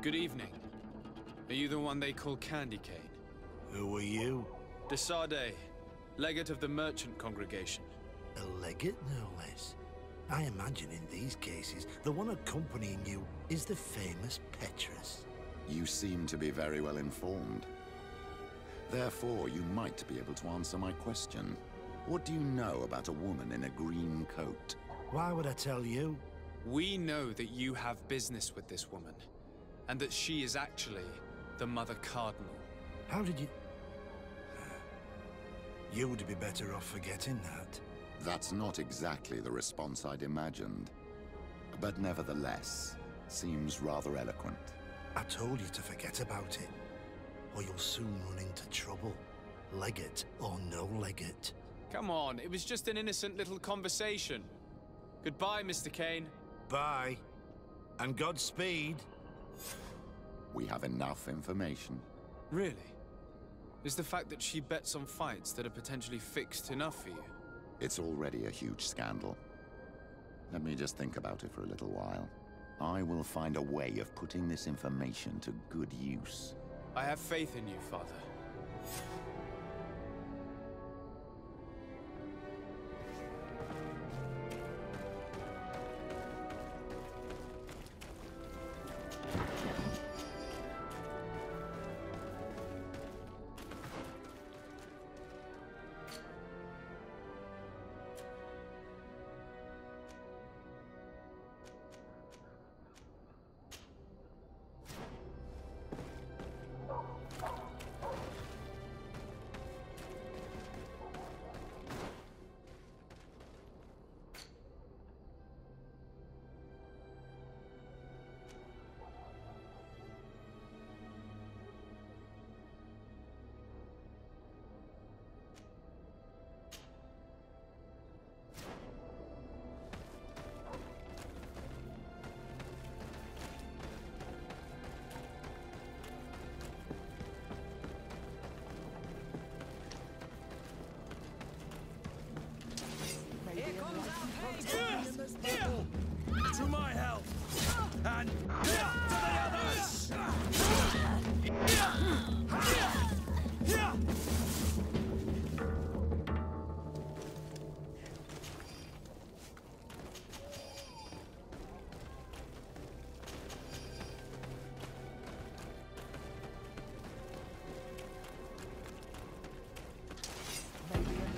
Good evening. Are you the one they call Candy Cane? Who are you? De Sardet, legate of the merchant congregation. A legate, no less. I imagine in these cases, the one accompanying you is the famous Petrus. You seem to be very well informed. Therefore, you might be able to answer my question. What do you know about a woman in a green coat? Why would I tell you? We know that you have business with this woman, and that she is actually the Mother Cardinal. How did you... You would be better off forgetting that. That's not exactly the response I'd imagined. But nevertheless, seems rather eloquent. I told you to forget about it, or you'll soon run into trouble. Legate or no legate. Come on, it was just an innocent little conversation. Goodbye, Mr. Kane. Bye. And Godspeed. We have enough information. Really? Is the fact that she bets on fights that are potentially fixed enough for you? It's already a huge scandal. Let me just think about it for a little while. I will find a way of putting this information to good use. I have faith in you, Father. To my help! And to the others!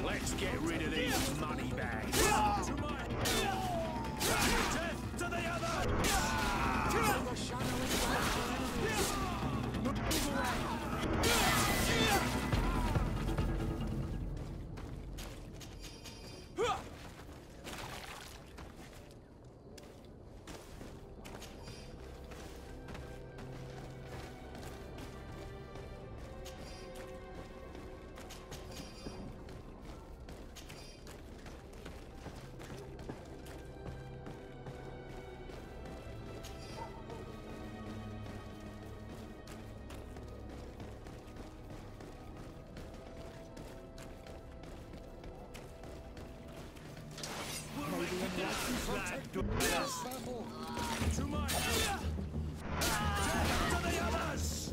Let's get rid of these money bags! To my... Death to the other! Move away! To my death to the others!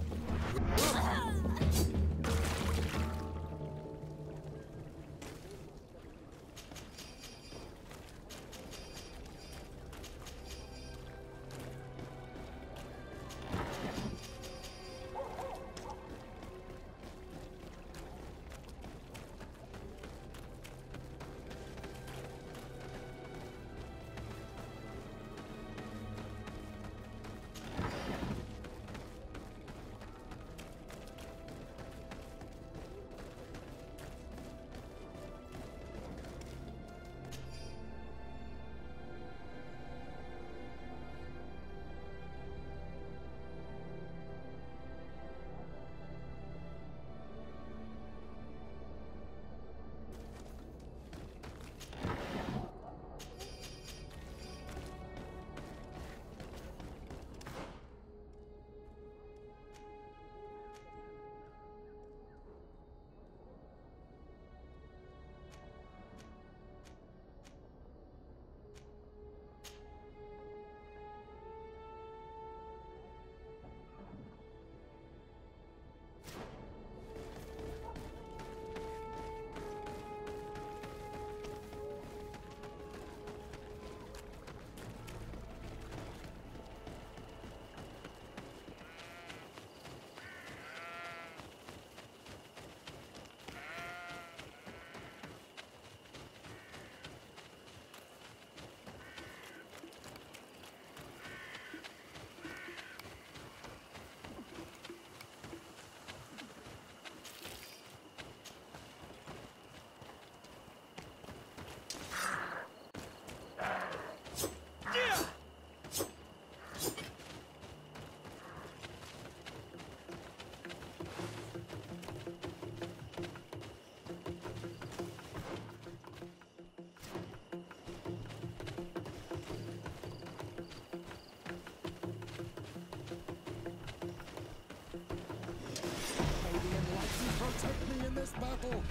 this battle.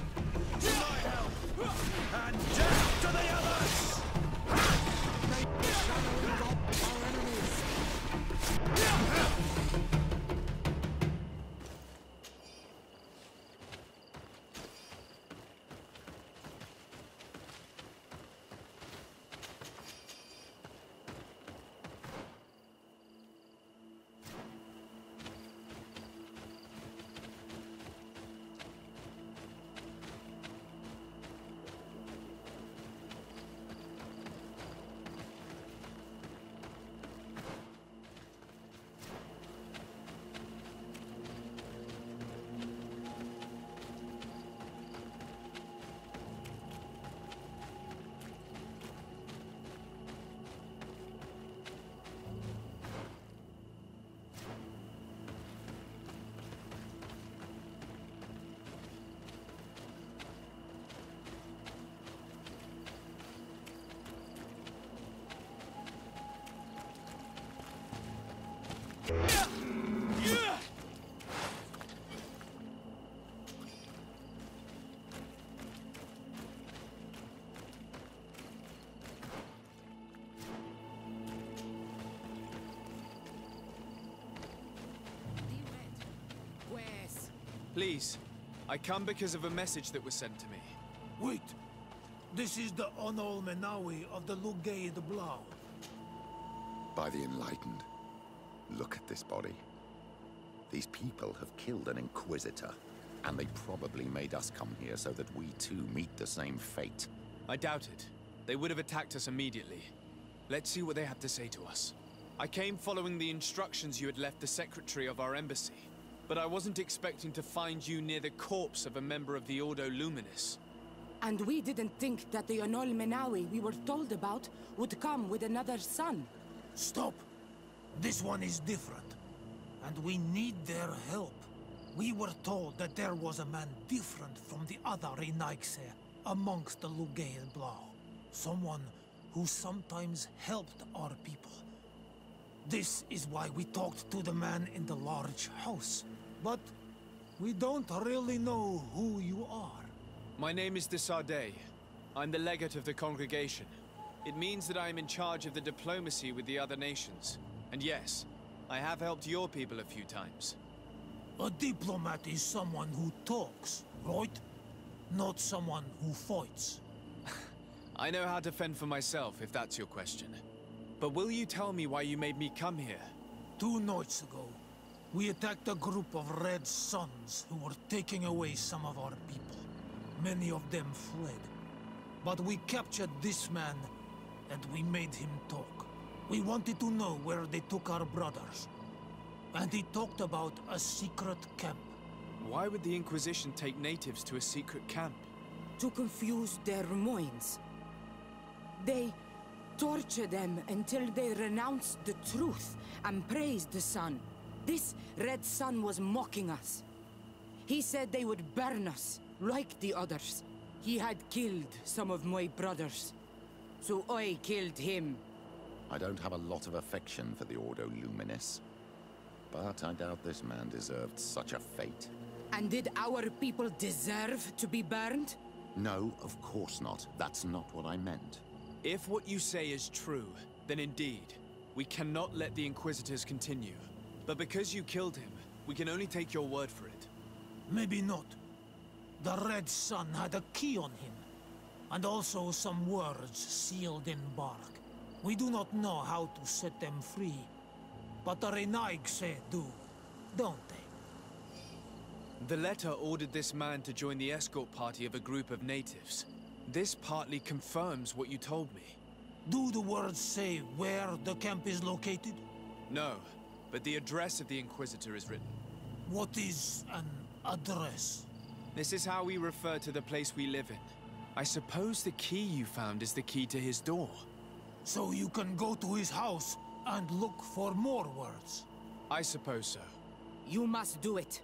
To my help! And down to the others! Make the shadowing of our enemies. Please, I come because of a message that was sent to me. Wait! This is the Onol Menawi of the Lugay de Blau. By the Enlightened, look at this body. These people have killed an Inquisitor, and they probably made us come here so that we too meet the same fate. I doubt it. They would have attacked us immediately. Let's see what they have to say to us. I came following the instructions you had left the secretary of our embassy. But I wasn't expecting to find you near the corpse of a member of the Ordo Luminis. And we didn't think that the Onol Menawi we were told about would come with another son. Stop! This one is different. And we need their help. We were told that there was a man different from the other Renaigse amongst the Lugay de Blau. Someone who sometimes helped our people. This is why we talked to the man in the large house. But we don't really know who you are. My name is de Sardet. I'm the legate of the congregation. It means that I am in charge of the diplomacy with the other nations. And yes, I have helped your people a few times. A diplomat is someone who talks, right? Not someone who fights. I know how to fend for myself, if that's your question. But will you tell me why you made me come here? 2 nights ago, we attacked a group of Red Suns who were taking away some of our people. Many of them fled. But we captured this man, and we made him talk. We wanted to know where they took our brothers. And he talked about a secret camp. Why would the Inquisition take natives to a secret camp? To confuse their minds. They torture them until they renounce the truth and praise the sun. This Red Sun was mocking us. He said they would burn us, like the others. He had killed some of my brothers, so I killed him. I don't have a lot of affection for the Ordo Luminis, but I doubt this man deserved such a fate. And did our people deserve to be burned? No, of course not. That's not what I meant. If what you say is true, then indeed, we cannot let the Inquisitors continue. But because you killed him, we can only take your word for it. Maybe not. The Red Sun had a key on him, and also some words sealed in bark. We do not know how to set them free, but the Renaigse do, don't they? The letter ordered this man to join the escort party of a group of natives. This partly confirms what you told me. Do the words say where the camp is located? No, but the address of the Inquisitor is written. What is an address? This is how we refer to the place we live in. I suppose the key you found is the key to his door. So you can go to his house and look for more words? I suppose so. You must do it,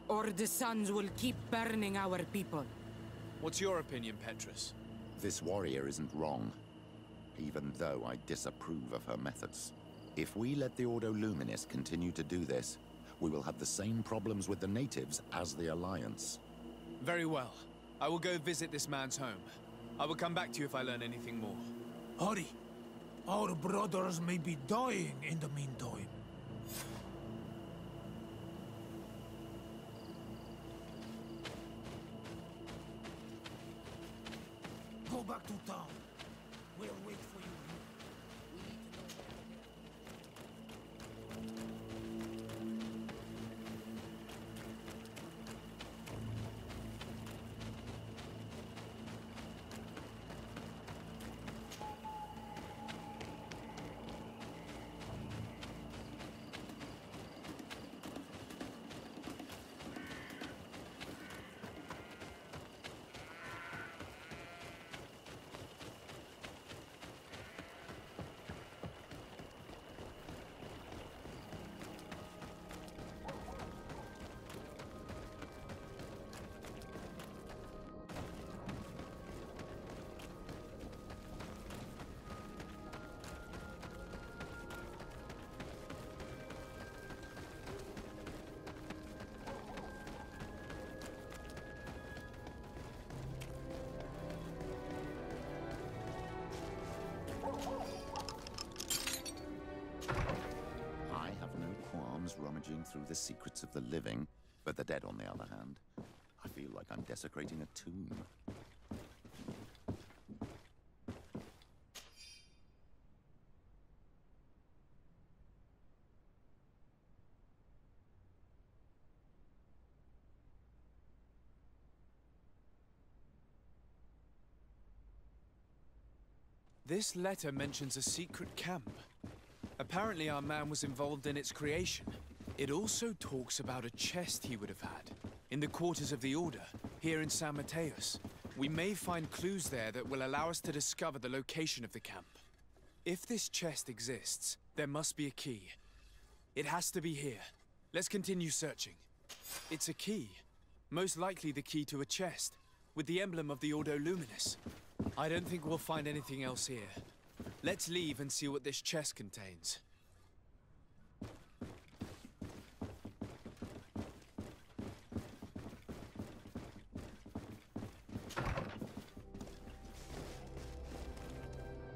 or the suns will keep burning our people. What's your opinion, Petrus? This warrior isn't wrong, even though I disapprove of her methods. If we let the Ordo Luminis continue to do this, we will have the same problems with the natives as the Alliance. Very well. I will go visit this man's home. I will come back to you if I learn anything more. Hurry. Our brothers may be dying in the meantime. Go back to town. We'll wait for you here. We need to know I have no qualms rummaging through the secrets of the living, but the dead, on the other hand, I feel like I'm desecrating a tomb. This letter mentions a secret camp. Apparently our man was involved in its creation. It also talks about a chest he would have had in the quarters of the Order, here in San Mateus. We may find clues there that will allow us to discover the location of the camp. If this chest exists, there must be a key. It has to be here. Let's continue searching. It's a key. Most likely the key to a chest, with the emblem of the Ordo Luminis. I don't think we'll find anything else here. Let's leave and see what this chest contains.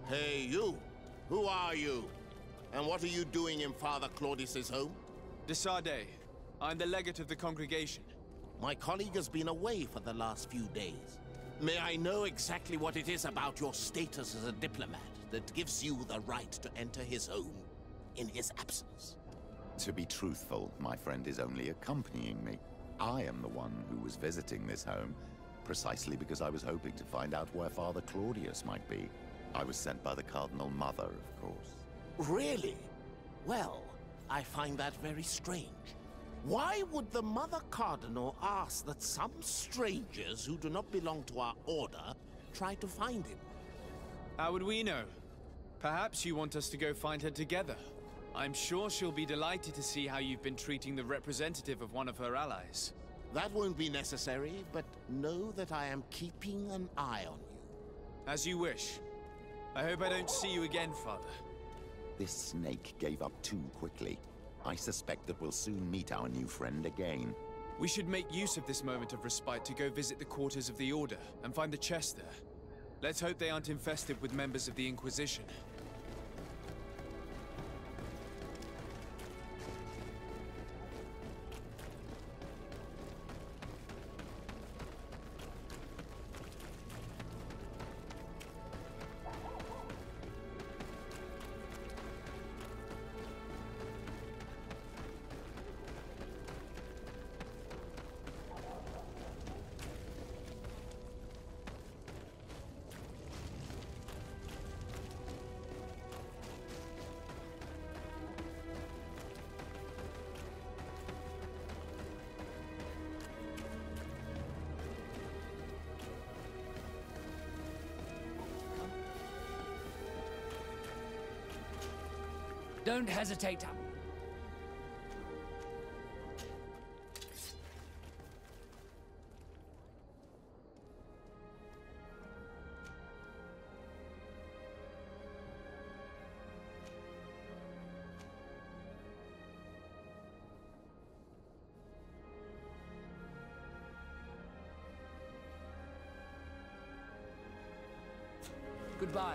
Hey, you! Who are you? And what are you doing in Father Claudius's home? De Sardet. I'm the legate of the congregation. My colleague has been away for the last few days. May I know exactly what it is about your status as a diplomat that gives you the right to enter his home in his absence? To be truthful, my friend is only accompanying me. I am the one who was visiting this home, precisely because I was hoping to find out where Father Claudius might be. I was sent by the Cardinal Mother, of course. Really? Well, I find that very strange. Why would the Mother Cardinal ask that some strangers who do not belong to our order try to find him? How would we know? Perhaps you want us to go find her together. I'm sure she'll be delighted to see how you've been treating the representative of one of her allies. That won't be necessary, but know that I am keeping an eye on you. As you wish. I hope I don't see you again, Father. This snake gave up too quickly. I suspect that we'll soon meet our new friend again. We should make use of this moment of respite to go visit the quarters of the Order and find the chest there. Let's hope they aren't infested with members of the Inquisition. Don't hesitate. Goodbye.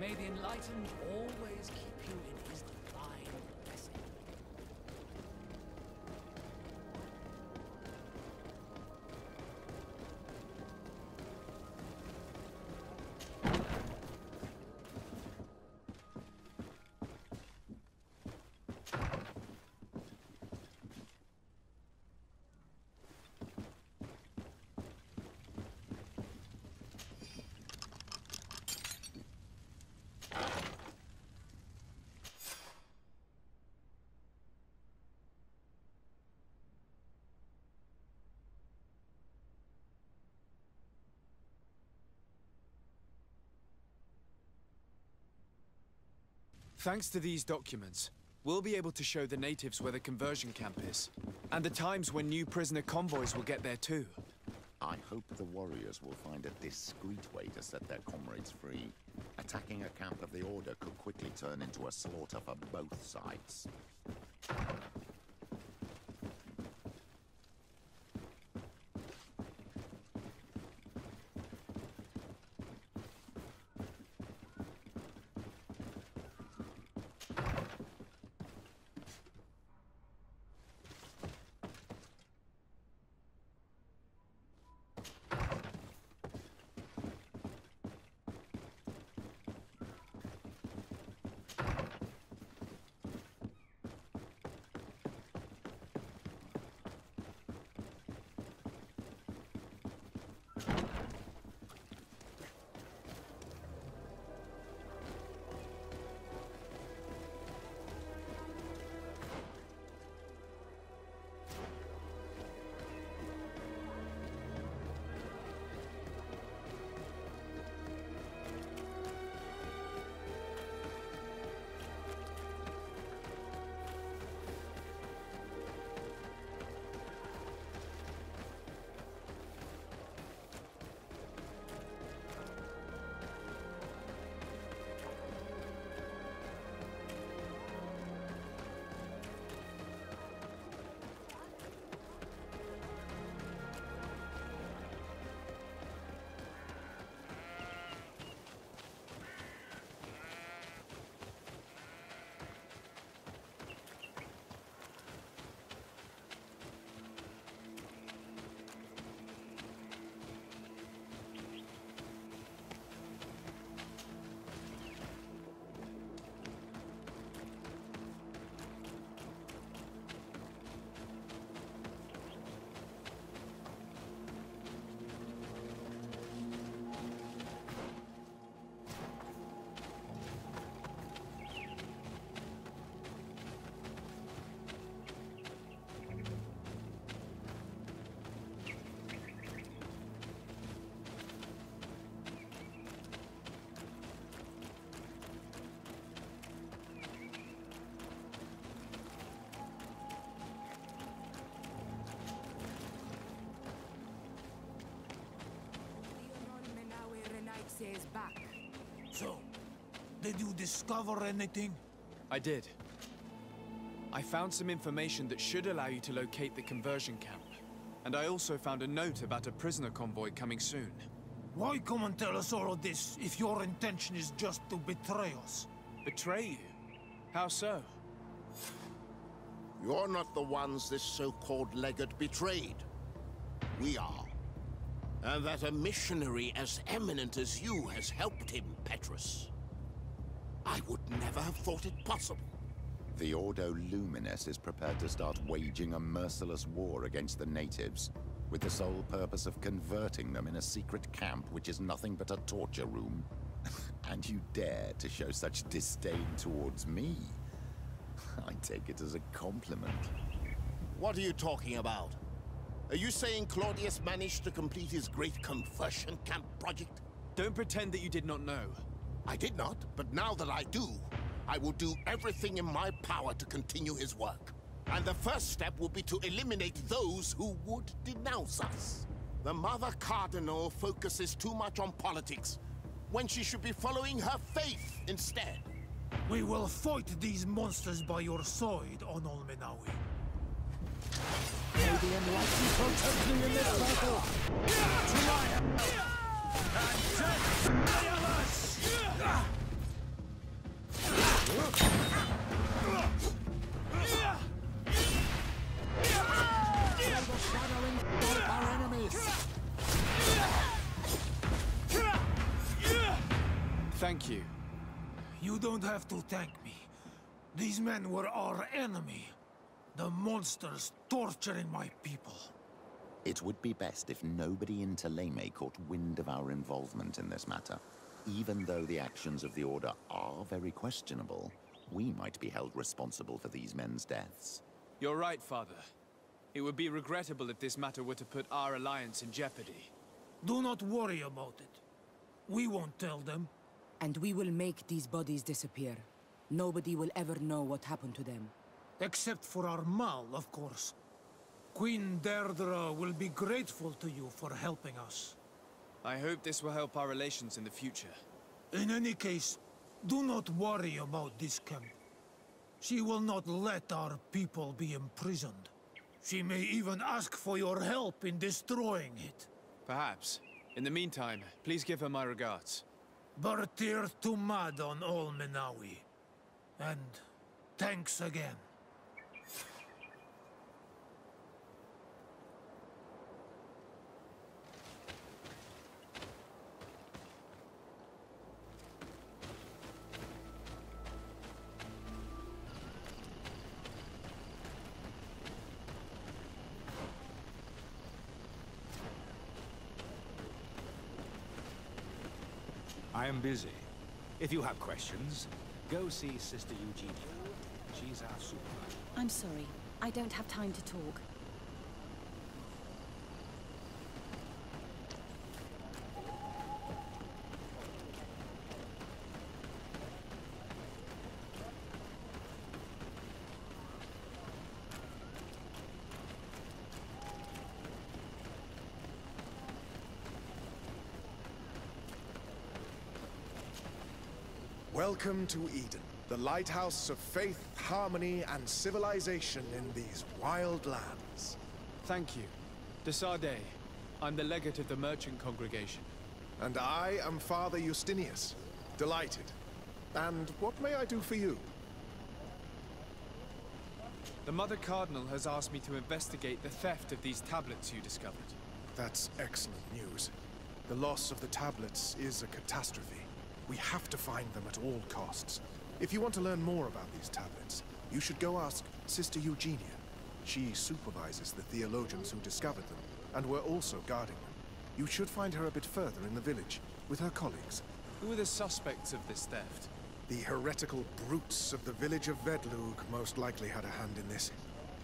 May the Enlightened always keep you in his divine blessing. Thanks to these documents, we'll be able to show the natives where the conversion camp is, and the times when new prisoner convoys will get there too. I hope the warriors will find a discreet way to set their comrades free. Attacking a camp of the Order could quickly turn into a slaughter for both sides. Is back. So, did you discover anything? I did. I found some information that should allow you to locate the conversion camp. And I also found a note about a prisoner convoy coming soon. Why come and tell us all of this if your intention is just to betray us? Betray you? How so? You're not the ones this so-called legate betrayed. We are. And that a missionary as eminent as you has helped him, Petrus. I would never have thought it possible. The Ordo Luminis is prepared to start waging a merciless war against the natives, with the sole purpose of converting them in a secret camp which is nothing but a torture room. And you dare to show such disdain towards me? I take it as a compliment. What are you talking about? Are you saying Claudius managed to complete his great conversion camp project? Don't pretend that you did not know. I did not, but now that I do, I will do everything in my power to continue his work. And the first step will be to eliminate those who would denounce us. The Mother Cardinal focuses too much on politics, when she should be following her faith instead. We will fight these monsters by your side, Onol Menawi. May the Enlightened protect me in this battle! Triumph! And death may us! You don't have to thank me. These men were our enemy. The monsters torturing my people. It would be best if nobody in Thélème caught wind of our involvement in this matter. Even though the actions of the Order are very questionable, we might be held responsible for these men's deaths. You're right, Father. It would be regrettable if this matter were to put our alliance in jeopardy. Do not worry about it. We won't tell them. And we will make these bodies disappear. Nobody will ever know what happened to them. Except for Armal, of course. Queen Deirdre will be grateful to you for helping us. I hope this will help our relations in the future. In any case, do not worry about this camp. She will not let our people be imprisoned. She may even ask for your help in destroying it. Perhaps. In the meantime, please give her my regards. Bartir Tumad on Ol Menawi. And thanks again. I am busy. If you have questions, go see Sister Eugenia. She's our supervisor. I'm sorry. I don't have time to talk. Welcome to Eden, the lighthouse of faith, harmony, and civilization in these wild lands. Thank you. De Sardet. I'm the legate of the merchant congregation. And I am Father Justinius. Delighted. And what may I do for you? The Mother Cardinal has asked me to investigate the theft of these tablets you discovered. That's excellent news. The loss of the tablets is a catastrophe. We have to find them at all costs. If you want to learn more about these tablets, you should go ask Sister Eugenia. She supervises the theologians who discovered them, and were also guarding them. You should find her a bit further in the village, with her colleagues. Who are the suspects of this theft? The heretical brutes of the village of Vedlug most likely had a hand in this.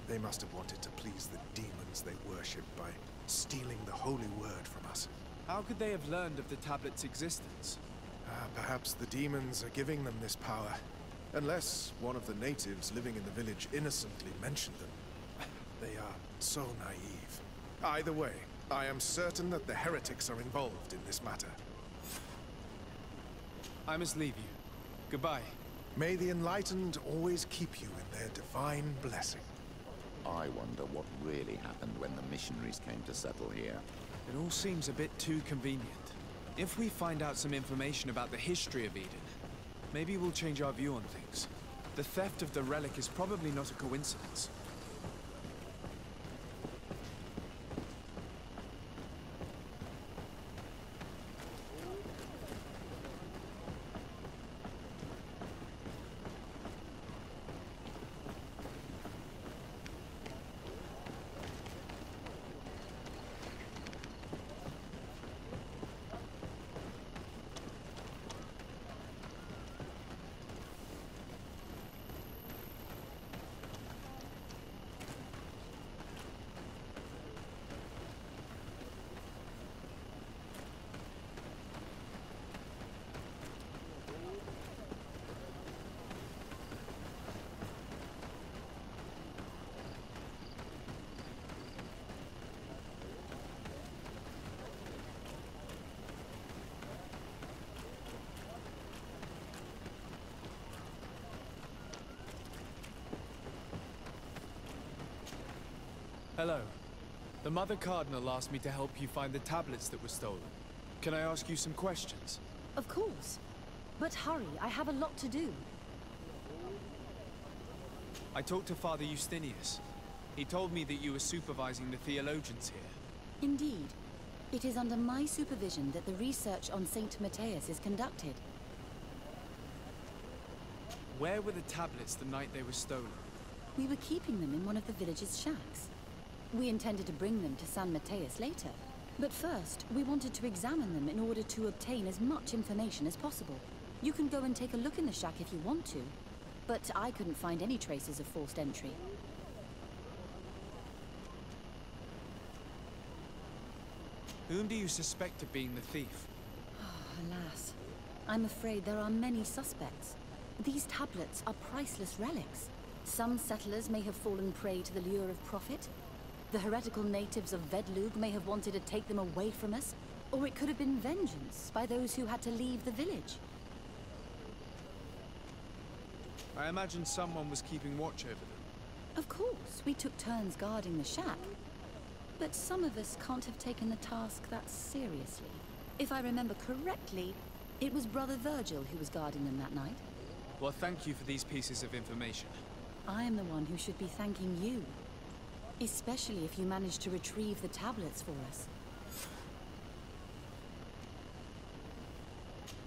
They must have wanted to please the demons they worship by stealing the holy word from us. How could they have learned of the tablet's existence? Perhaps the demons are giving them this power. Unless one of the natives living in the village innocently mentioned them. They are so naive. Either way, I am certain that the heretics are involved in this matter. I must leave you. Goodbye. May the Enlightened always keep you in their divine blessing. I wonder what really happened when the missionaries came to settle here. It all seems a bit too convenient. If we find out some information about the history of Eden, maybe we'll change our view on things. The theft of the relic is probably not a coincidence. Hello. The Mother Cardinal asked me to help you find the tablets that were stolen. Can I ask you some questions? Of course. But hurry, I have a lot to do. I talked to Father Justinius. He told me that you were supervising the theologians here. Indeed. It is under my supervision that the research on Saint Matthias is conducted. Where were the tablets the night they were stolen? We were keeping them in one of the village's shacks. We intended to bring them to San Mateus later. But first, we wanted to examine them in order to obtain as much information as possible. You can go and take a look in the shack if you want to, but I couldn't find any traces of forced entry. Whom do you suspect of being the thief? Alas, I'm afraid there are many suspects. These tablets are priceless relics. Some settlers may have fallen prey to the lure of profit. The heretical natives of Vedlug may have wanted to take them away from us, or it could have been vengeance by those who had to leave the village. I imagine someone was keeping watch over them. Of course, we took turns guarding the shack. But some of us can't have taken the task that seriously. If I remember correctly, it was Brother Virgil who was guarding them that night. Well, thank you for these pieces of information. I am the one who should be thanking you. Especially if you managed to retrieve the tablets for us.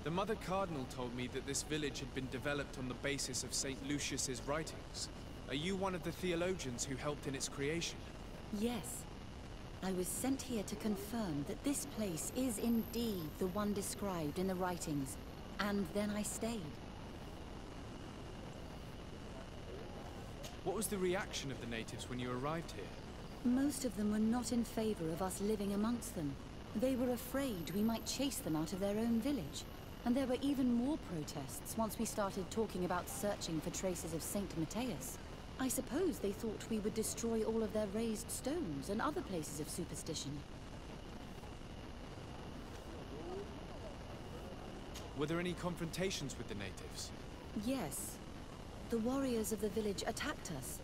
The Mother Cardinal told me that this village had been developed on the basis of St. Lucius's writings. Are you one of the theologians who helped in its creation? Yes. I was sent here to confirm that this place is indeed the one described in the writings, and then I stayed. What was the reaction of the natives when you arrived here? Most of them were not in favor of us living amongst them. They were afraid we might chase them out of their own village. And there were even more protests once we started talking about searching for traces of St. Mateus. I suppose they thought we would destroy all of their raised stones and other places of superstition. Were there any confrontations with the natives? Yes. The warriors of the village attacked us.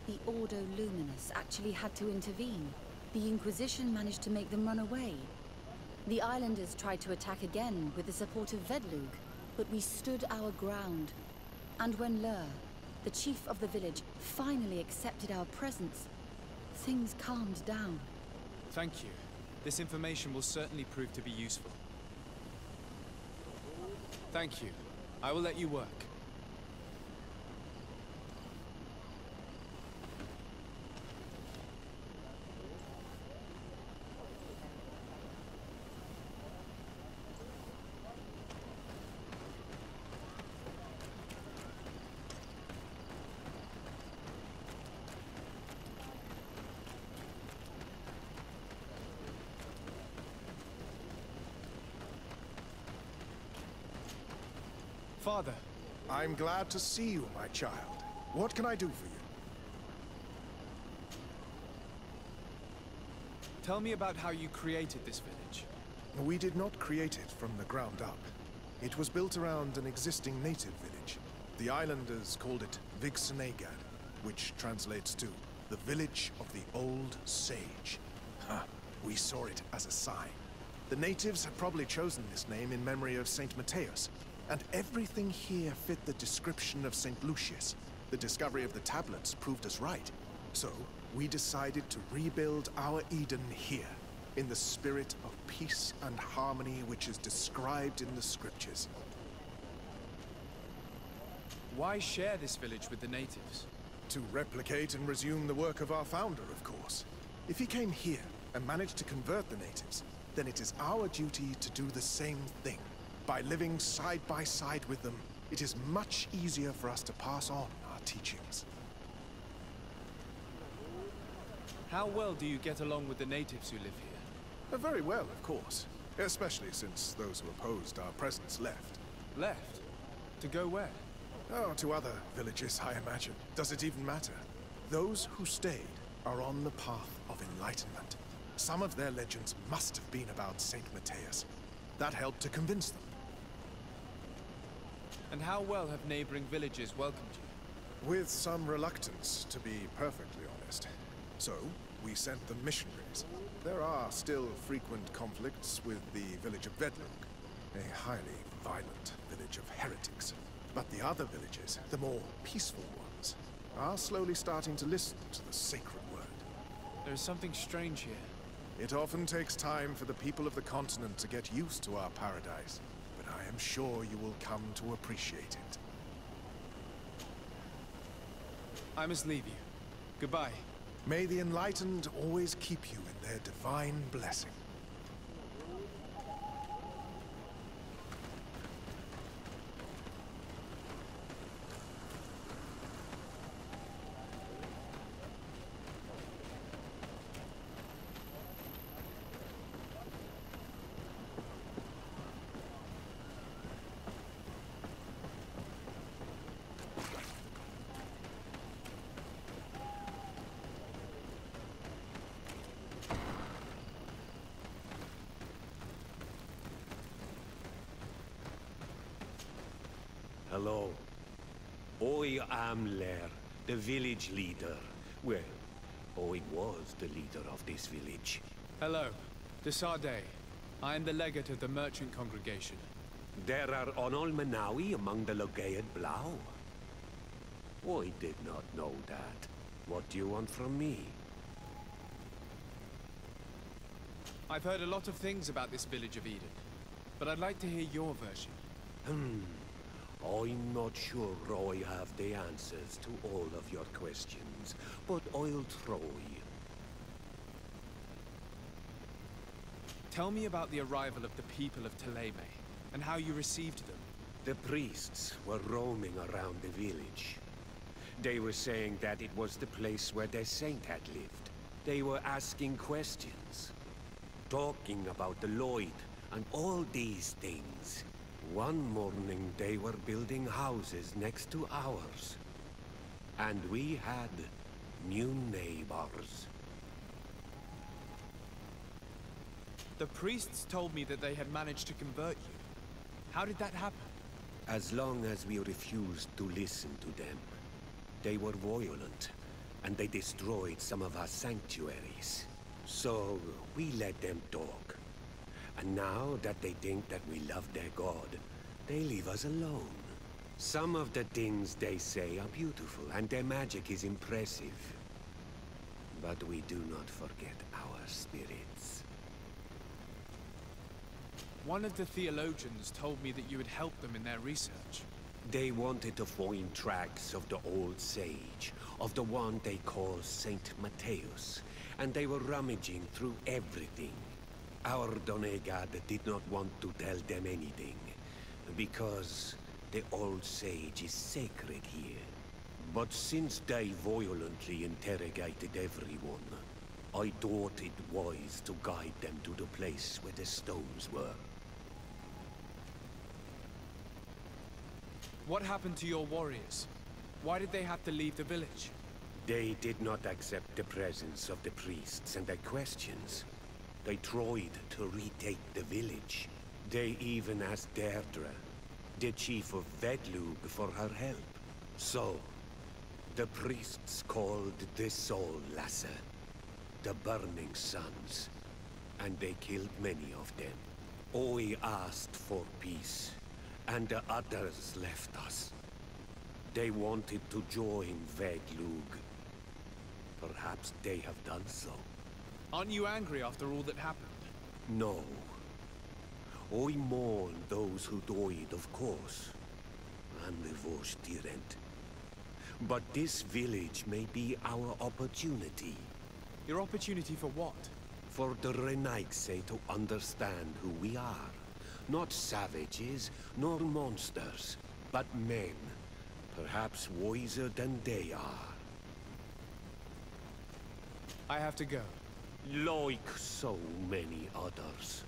The Ordo Luminus actually had to intervene. The Inquisition managed to make them run away. The islanders tried to attack again with the support of Vedlug, but we stood our ground. And when Lur, the chief of the village, finally accepted our presence, things calmed down. Thank you. This information will certainly prove to be useful. Thank you. I will let you work. Father. I'm glad to see you, my child. What can I do for you? Tell me about how you created this village. We did not create it from the ground up. It was built around an existing native village. The islanders called it Vixenagad, which translates to the Village of the Old Sage. We saw it as a sign. The natives had probably chosen this name in memory of St. Mateus, and everything here fit the description of St. Lucius. The discovery of the tablets proved us right. So, we decided to rebuild our Eden here, in the spirit of peace and harmony which is described in the scriptures. Why share this village with the natives? To replicate and resume the work of our founder, of course. If he came here and managed to convert the natives, then it is our duty to do the same thing. By living side by side with them, it is much easier for us to pass on our teachings. How well do you get along with the natives who live here? Very well, of course. Especially since those who opposed our presence left. Left? To go where? Oh, to other villages, I imagine. Does it even matter? Those who stayed are on the path of enlightenment. Some of their legends must have been about St. Mateus. That helped to convince them. And how well have neighboring villages welcomed you? With some reluctance, to be perfectly honest. So, we sent them missionaries. There are still frequent conflicts with the village of Vedlug, a highly violent village of heretics. But the other villages, the more peaceful ones, are slowly starting to listen to the sacred word. There is something strange here. It often takes time for the people of the continent to get used to our paradise, but I am sure you will come to appreciate it. I must leave you. Goodbye. May the Enlightened always keep you in their divine blessing. Hello. I am Lair, the village leader. Well, I was the leader of this village. Hello. De Sardet. I am the legate of the merchant congregation. There are Onol Menawi among the Logead Blau. I did not know that. What do you want from me? I've heard a lot of things about this village of Eden, but I'd like to hear your version. I'm not sure I have the answers to all of your questions, but I'll try. Tell me about the arrival of the people of Thélème, and how you received them. The priests were roaming around the village. They were saying that it was the place where their saint had lived. They were asking questions, talking about the Lloyd and all these things. One morning they were building houses next to ours. And we had new neighbors. The priests told me that they had managed to convert you. How did that happen? As long as we refused to listen to them. They were violent, and they destroyed some of our sanctuaries. So we let them talk. And now that they think that we love their god, they leave us alone. Some of the things they say are beautiful, and their magic is impressive. But we do not forget our spirits. One of the theologians told me that you had helped them in their research. They wanted to find tracks of the old sage, of the one they call Saint Matthäus, and they were rummaging through everything. Our Donegad did not want to tell them anything, because the old sage is sacred here. But since they violently interrogated everyone, I thought it wise to guide them to the place where the stones were. What happened to your warriors? Why did they have to leave the village? They did not accept the presence of the priests and their questions. They tried to retake the village. They even asked Deirdre, the chief of Vedlug, for her help. So, the priests called the Soul Lasser, the Burning Suns, and they killed many of them. I asked for peace, and the others left us. They wanted to join Vedlug. Perhaps they have done so. Aren't you angry after all that happened? No. I mourn those who died, of course. And the Voshtirent. But this village may be our opportunity. Your opportunity for what? For the Renaigse to understand who we are. Not savages, nor monsters, but men. Perhaps wiser than they are. I have to go. Like so many others.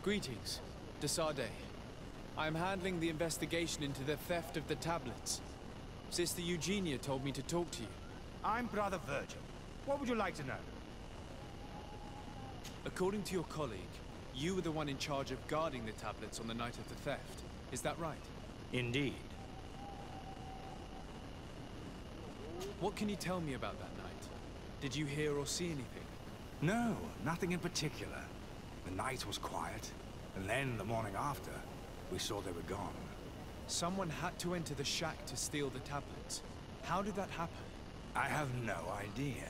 Greetings. Desade. I am handling the investigation into the theft of the tablets. Sister Eugenia told me to talk to you. I'm Brother Virgil. What would you like to know? According to your colleague, you were the one in charge of guarding the tablets on the night of the theft. Is that right? Indeed. What can you tell me about that night? Did you hear or see anything? No, nothing in particular. The night was quiet, and then the morning after, we saw they were gone. Someone had to enter the shack to steal the tablets. How did that happen? I have no idea.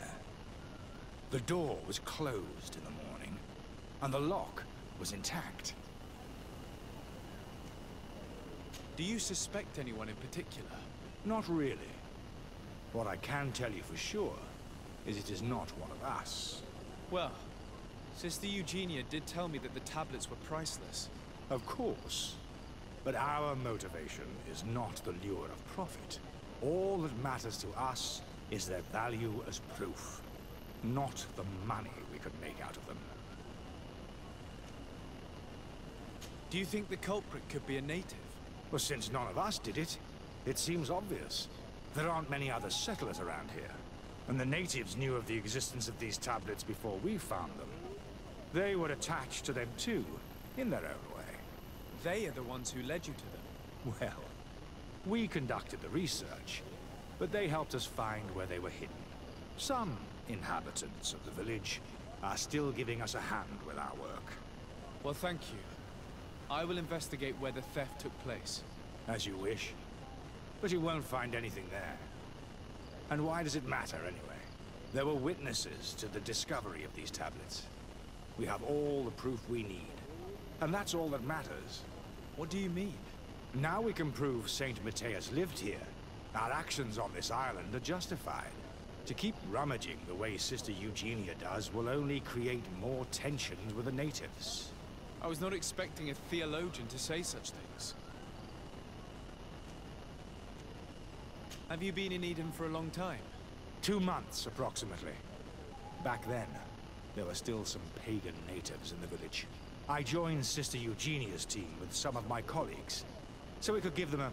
The door was closed in the morning, and the lock was intact. Do you suspect anyone in particular? Not really. What I can tell you for sure is it is not one of us. Well, Sister Eugenia did tell me that the tablets were priceless. Of course. But our motivation is not the lure of profit. All that matters to us is their value as proof, not the money we could make out of them. Do you think the culprit could be a native? Well, since none of us did it, it seems obvious. There aren't many other settlers around here, and the natives knew of the existence of these tablets before we found them. They were attached to them too, in their own way. They are the ones who led you to them. Well, we conducted the research, but they helped us find where they were hidden. Some inhabitants of the village are still giving us a hand with our work. Well, thank you. I will investigate where the theft took place. As you wish. But you won't find anything there. And why does it matter, anyway? There were witnesses to the discovery of these tablets. We have all the proof we need. And that's all that matters. What do you mean? Now we can prove Saint Matthias lived here. Our actions on this island are justified. To keep rummaging the way Sister Eugenia does will only create more tensions with the natives. I was not expecting a theologian to say such things. Have you been in Eden for a long time? 2 months, approximately. Back then, there were still some pagan natives in the village. I joined Sister Eugenia's team with some of my colleagues, so we could give them a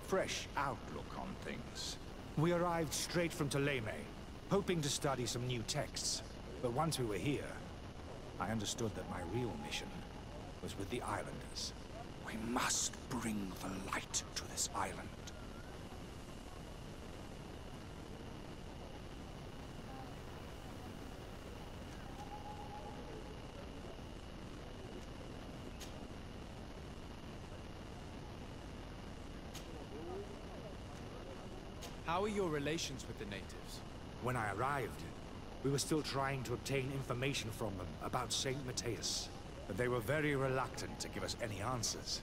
fresh outlook on things. We arrived straight from Ptolemy, hoping to study some new texts. But once we were here, I understood that my real mission was with the islanders. We must bring the light to this island. How are your relations with the natives? When I arrived, we were still trying to obtain information from them about Saint Matthias, but they were very reluctant to give us any answers.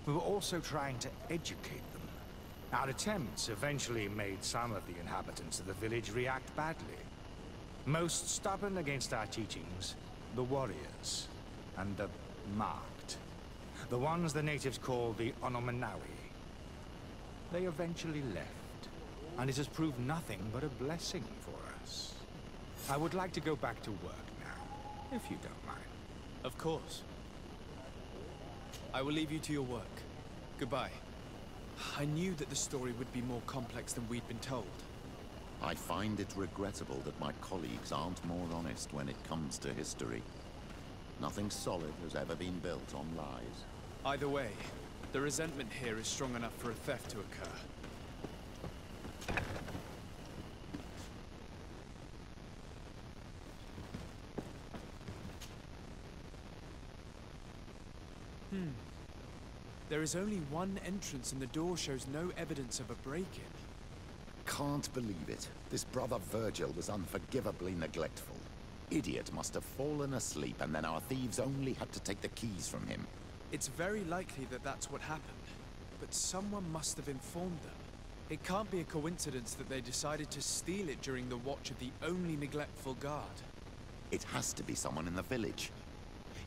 We were also trying to educate them. Our attempts eventually made some of the inhabitants of the village react badly. Most stubborn against our teachings, the warriors, and the marked. The ones the natives call the Onomanawi. They eventually left. And it has proved nothing but a blessing for us. I would like to go back to work now, if you don't mind. Of course. I will leave you to your work. Goodbye. I knew that the story would be more complex than we'd been told. I find it regrettable that my colleagues aren't more honest when it comes to history. Nothing solid has ever been built on lies. Either way, the resentment here is strong enough for a theft to occur. There is only one entrance and the door shows no evidence of a break-in. Can't believe it. This Brother Virgil was unforgivably neglectful. Idiot must have fallen asleep and then our thieves only had to take the keys from him. It's very likely that that's what happened, but someone must have informed them. It can't be a coincidence that they decided to steal it during the watch of the only neglectful guard. It has to be someone in the village.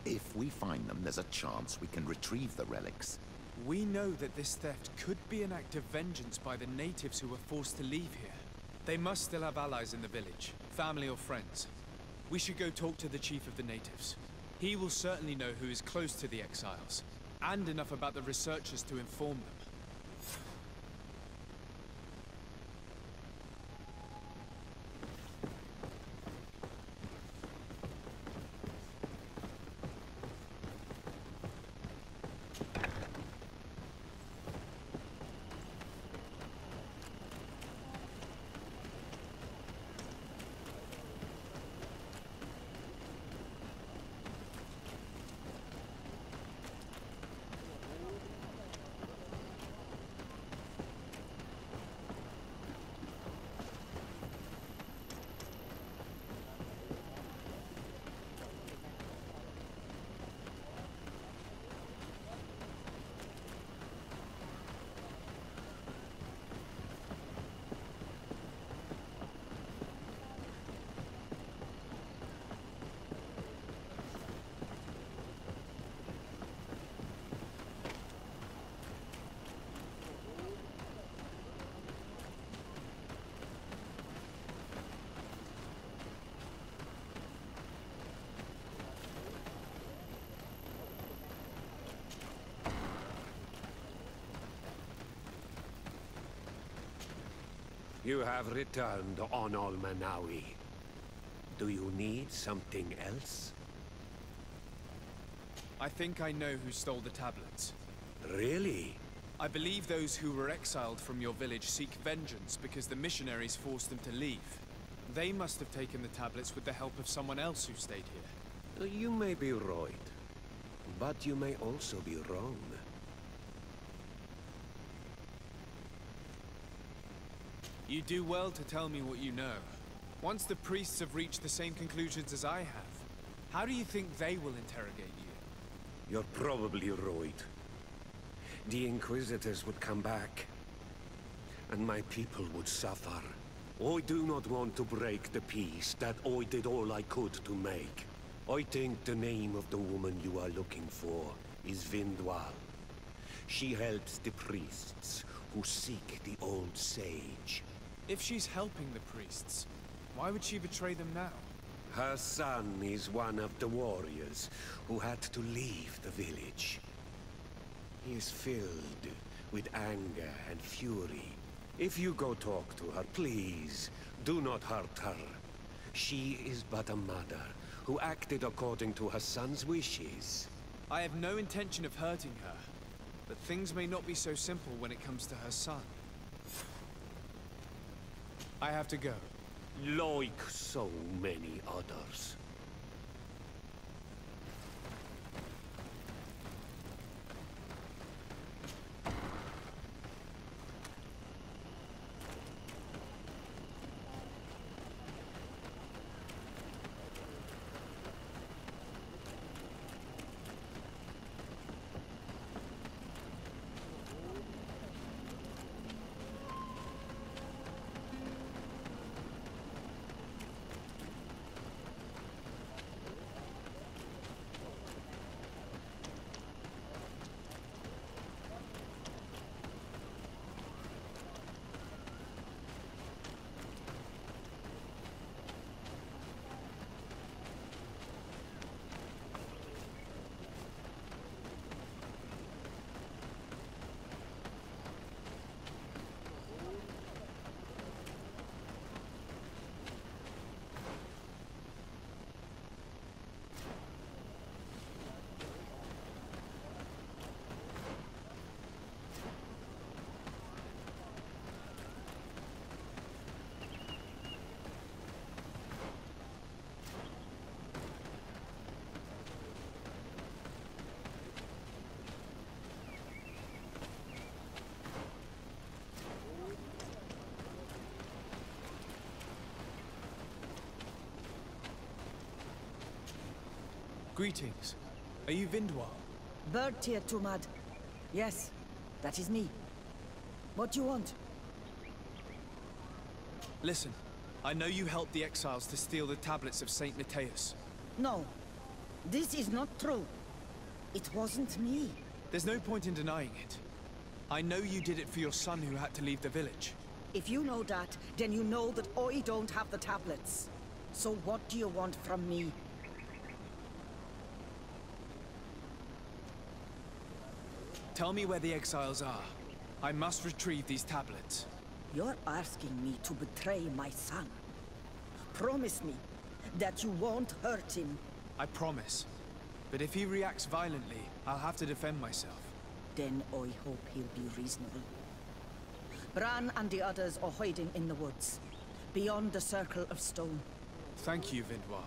If we find them, there's a chance we can retrieve the relics. We know that this theft could be an act of vengeance by the natives who were forced to leave here. They must still have allies in the village, family or friends. We should go talk to the chief of the natives. He will certainly know who is close to the exiles, and enough about the researchers to inform them. You have returned on Almanawi. Do you need something else? I think I know who stole the tablets. Really? I believe those who were exiled from your village seek vengeance because the missionaries forced them to leave. They must have taken the tablets with the help of someone else who stayed here. You may be right, but you may also be wrong. You do well to tell me what you know. Once the priests have reached the same conclusions as I have, how do you think they will interrogate you? You're probably right. The Inquisitors would come back, and my people would suffer. I do not want to break the peace that I did all I could to make. I think the name of the woman you are looking for is Vindwal. She helps the priests who seek the old sage. If she's helping the priests, why would she betray them now? Her son is one of the warriors who had to leave the village. He is filled with anger and fury. If you go talk to her, please, do not hurt her. She is but a mother who acted according to her son's wishes. I have no intention of hurting her, but things may not be so simple when it comes to her son. I have to go. Like so many others. Greetings. Are you Vindwal? Bergtyr Tumad. Yes, that is me. What do you want? Listen, I know you helped the exiles to steal the tablets of Saint Matthias. No, this is not true. It wasn't me. There's no point in denying it. I know you did it for your son who had to leave the village. If you know that, then you know that I don't have the tablets. So what do you want from me? Tell me where the exiles are. I must retrieve these tablets. You're asking me to betray my son. Promise me that you won't hurt him. I promise. But if he reacts violently, I'll have to defend myself. Then I hope he'll be reasonable. Bran and the others are hiding in the woods, beyond the Circle of Stone. Thank you, Vindwal.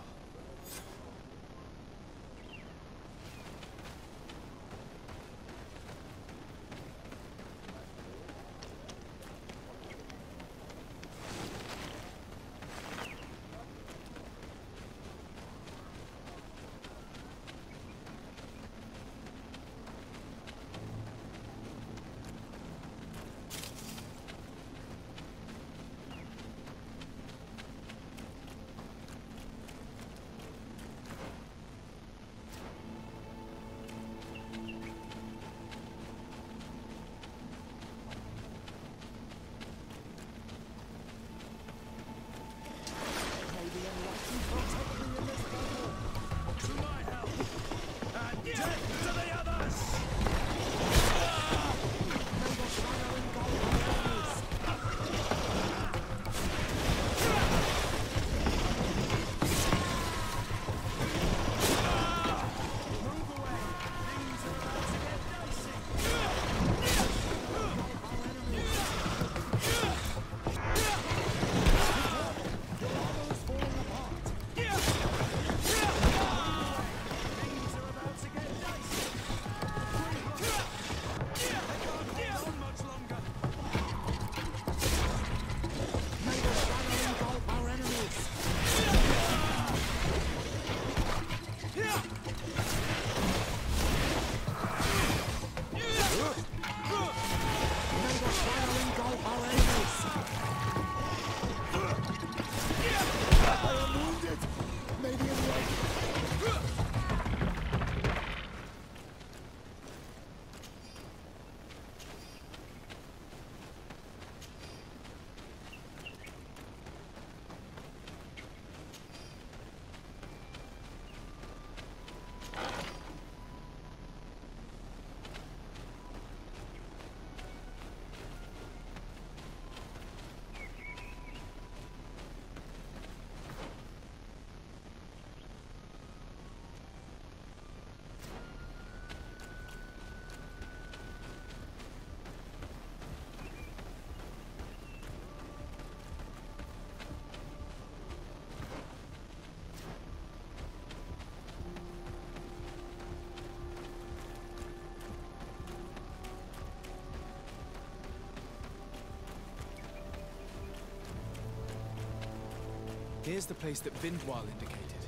Here's the place that Vindwal indicated.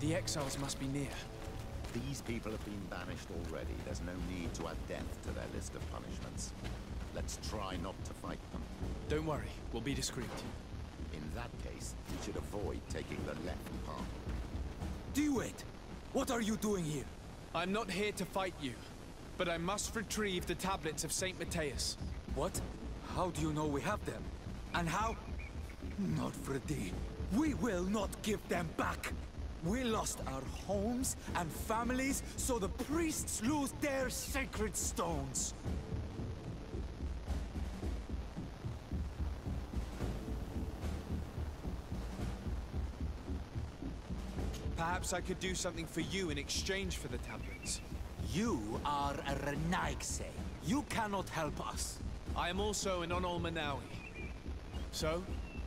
The exiles must be near. These people have been banished already. There's no need to add death to their list of punishments. Let's try not to fight them. Don't worry, we'll be discreet. In that case, we should avoid taking the left path. Do it! What are you doing here? I'm not here to fight you, but I must retrieve the tablets of Saint Matthias. What? How do you know we have them? And how? Not for a day. We will not give them back! We lost our homes and families, so the priests lose their sacred stones! Perhaps I could do something for you in exchange for the tablets. You are a Renaigse. You cannot help us. I am also an Onol Manawi. So?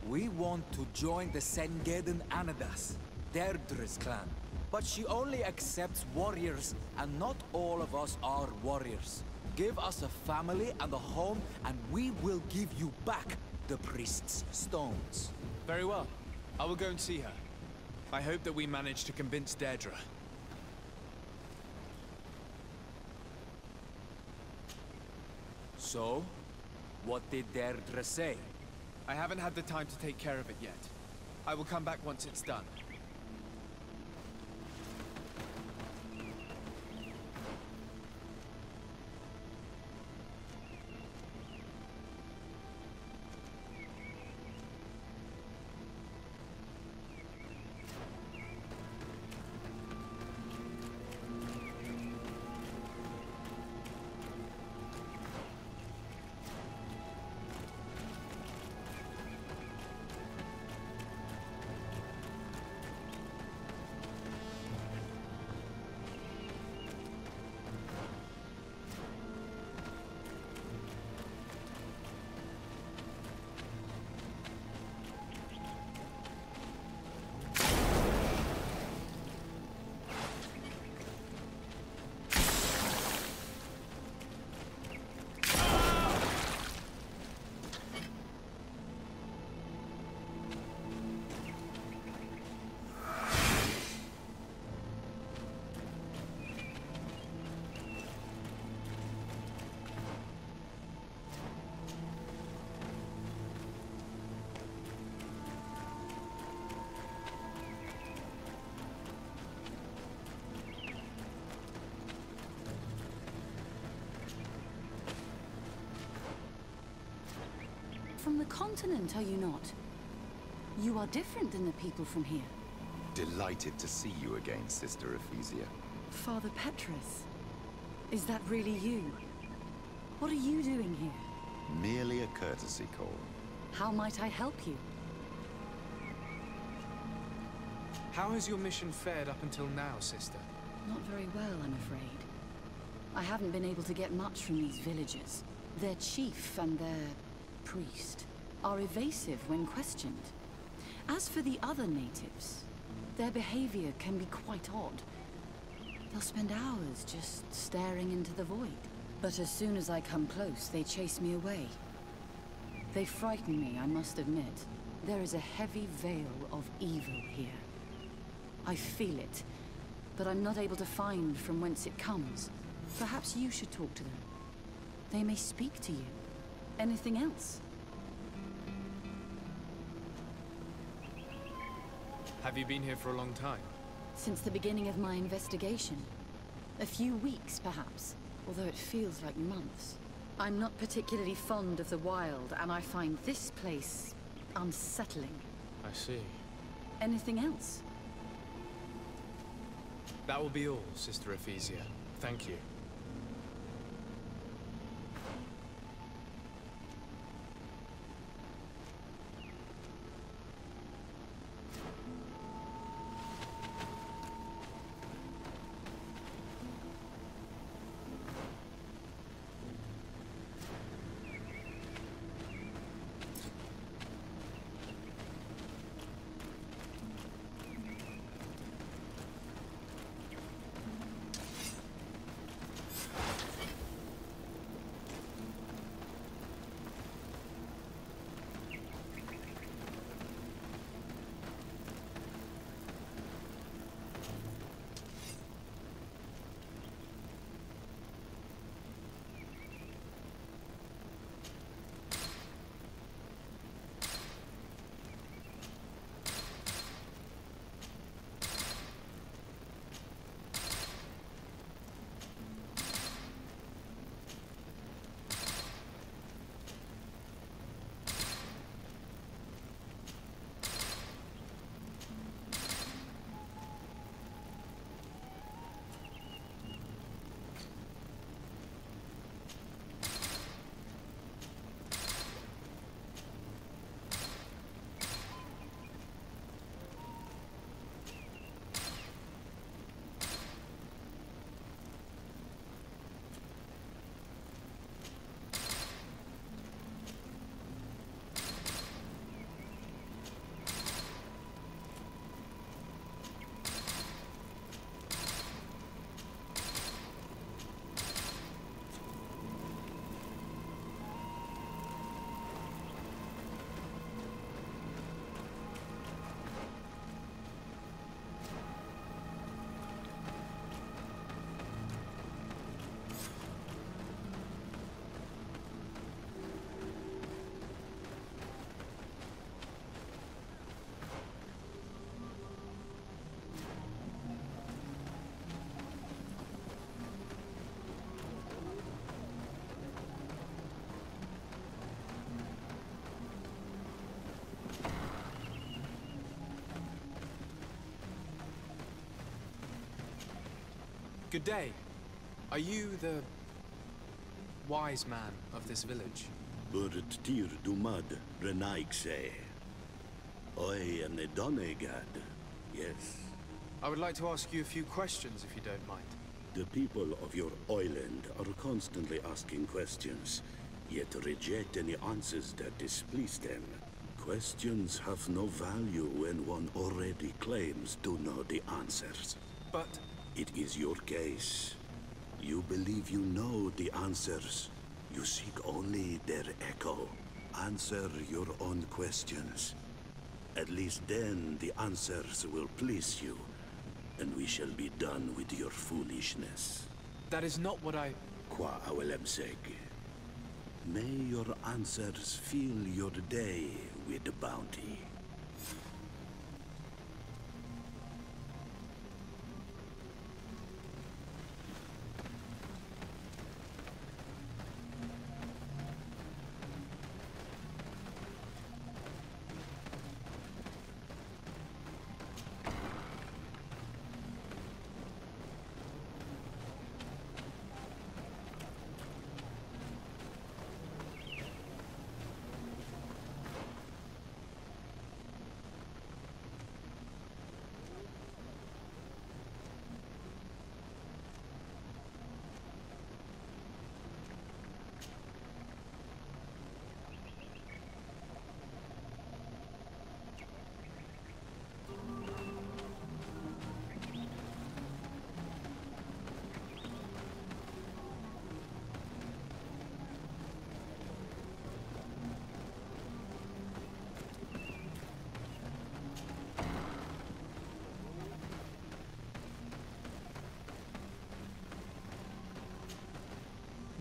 We want to join the Sengeden Anadas, Deirdre's clan. But she only accepts warriors, and not all of us are warriors. Give us a family and a home, and we will give you back the priest's stones. Very well. I will go and see her. I hope that we manage to convince Deirdre. So? What did Deirdre say? I haven't had the time to take care of it yet. I will come back once it's done. the continent, are you not? You are different than the people from here. Delighted to see you again, Sister Ephesia. Father Petrus, is that really you? What are you doing here? Merely a courtesy call. How might I help you? How has your mission fared up until now, sister? Not very well, I'm afraid. I haven't been able to get much from these villagers. Their chief and their priest are evasive when questioned. As for the other natives, their behavior can be quite odd. They'll spend hours just staring into the void. But as soon as I come close, they chase me away. They frighten me, I must admit. There is a heavy veil of evil here. I feel it, but I'm not able to find from whence it comes. Perhaps you should talk to them. They may speak to you. Anything else? Have you been here for a long time? Since the beginning of my investigation. A few weeks, perhaps, although it feels like months. I'm not particularly fond of the wild, and I find this place unsettling. I see. Anything else? That will be all, Sister Ephesia. Thank you. Good day. Are you the wise man of this village? Burt tir dumad renaigse. I am the Donegad, yes. I would like to ask you a few questions, if you don't mind. The people of your island are constantly asking questions, yet reject any answers that displease them. Questions have no value when one already claims to know the answers. But... It is your case. You believe you know the answers. You seek only their echo. Answer your own questions. At least then the answers will please you, and we shall be done with your foolishness. That is not what I... Qua awelemseg. May your answers fill your day with bounty.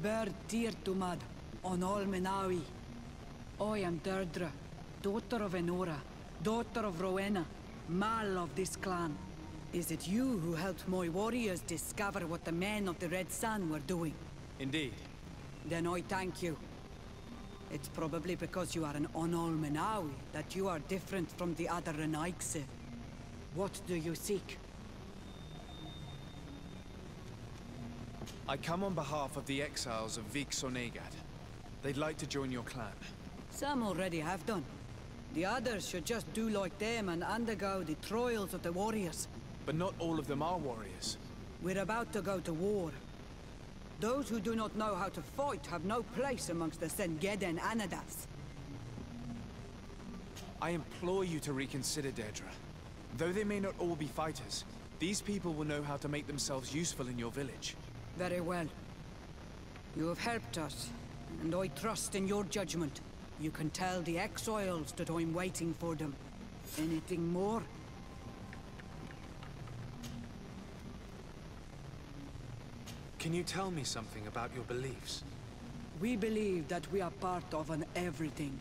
Bird Tirtumad, on Olmenawi. I am Deirdre, daughter of Enora, daughter of Rowena, Mal of this clan. Is it you who helped my warriors discover what the men of the Red Sun were doing? Indeed. Then I thank you. It's probably because you are an Onolmenawi that you are different from the other Renaigse. What do you seek? I come on behalf of the exiles of Vik-Sonegad. They'd like to join your clan. Some already have done. The others should just do like them and undergo the trials of the warriors. But not all of them are warriors. We're about to go to war. Those who do not know how to fight have no place amongst the Sengeden Anadas. I implore you to reconsider, Deirdre. Though they may not all be fighters, these people will know how to make themselves useful in your village. Very well. You have helped us, and I trust in your judgment. You can tell the exiles that I'm waiting for them. Anything more? Can you tell me something about your beliefs? We believe that we are part of an everything,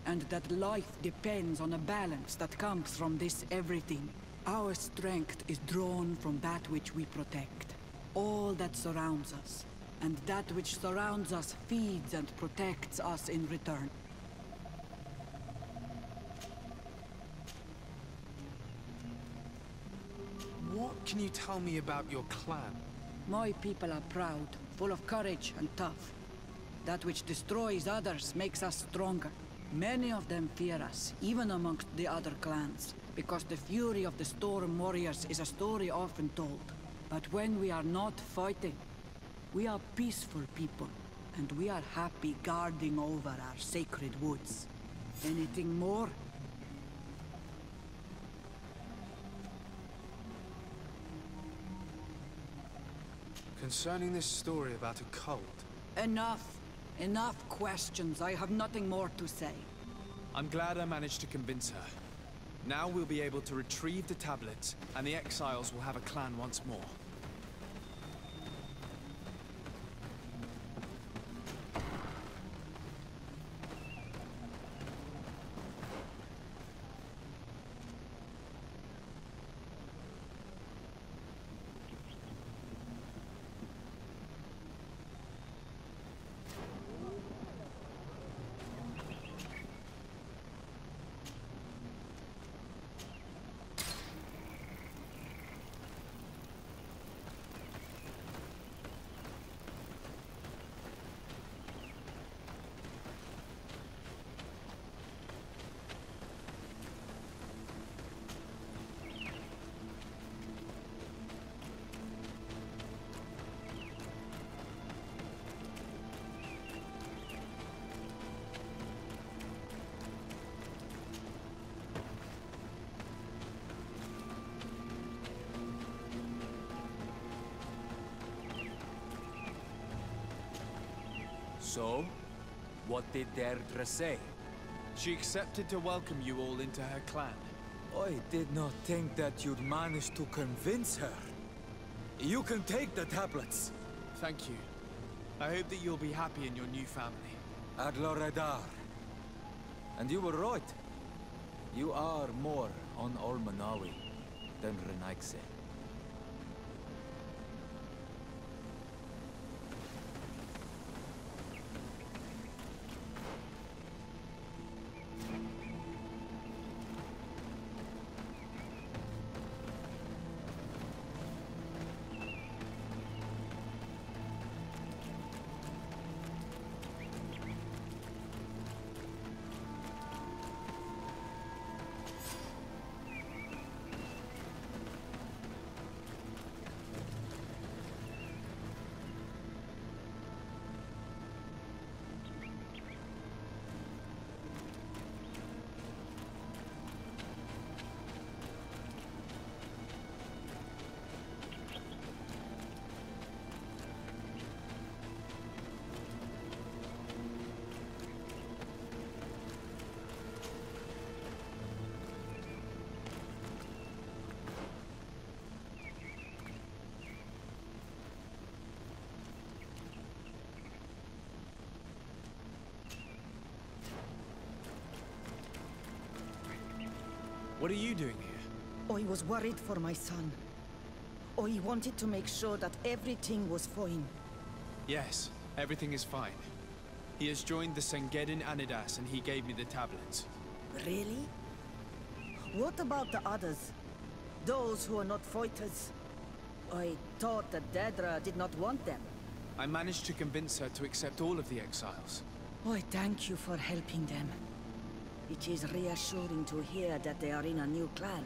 and that life depends on a balance that comes from this everything. Our strength is drawn from that which we protect, all that surrounds us, and that which surrounds us feeds and protects us in return. What can you tell me about your clan? My people are proud, full of courage and tough. That which destroys others makes us stronger. Many of them fear us, even amongst the other clans, because the fury of the Storm Warriors is a story often told. But when we are not fighting, we are peaceful people, and we are happy guarding over our sacred woods. Anything more? Concerning this story about a cult... Enough. Enough questions. I have nothing more to say. I'm glad I managed to convince her. Now we'll be able to retrieve the tablets, and the exiles will have a clan once more. So, what did Deirdre say? She accepted to welcome you all into her clan. I did not think that you'd manage to convince her. You can take the tablets. Thank you. I hope that you'll be happy in your new family. Adloredar. And you were right. You are more on Olmenawi than Renaigse. What are you doing here? I was worried for my son. I wanted to make sure that everything was fine. Yes, everything is fine. He has joined the Sengedin Anidas and he gave me the tablets. Really? What about the others? Those who are not fighters? I thought that Daedra did not want them. I managed to convince her to accept all of the exiles. I thank you for helping them. It is reassuring to hear that they are in a new clan.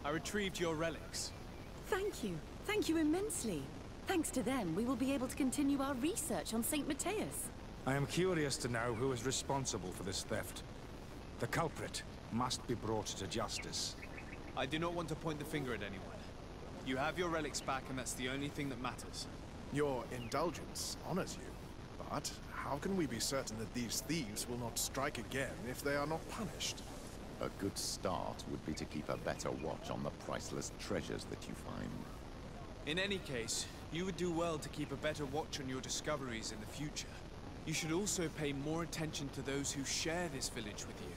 I retrieved your relics. Thank you. Thank you immensely. Thanks to them, we will be able to continue our research on St. Matthias. I am curious to know who is responsible for this theft. The culprit must be brought to justice. I do not want to point the finger at anyone. You have your relics back, and that's the only thing that matters. Your indulgence honors you. But how can we be certain that these thieves will not strike again if they are not punished? A good start would be to keep a better watch on the priceless treasures that you find. In any case, you would do well to keep a better watch on your discoveries in the future. You should also pay more attention to those who share this village with you.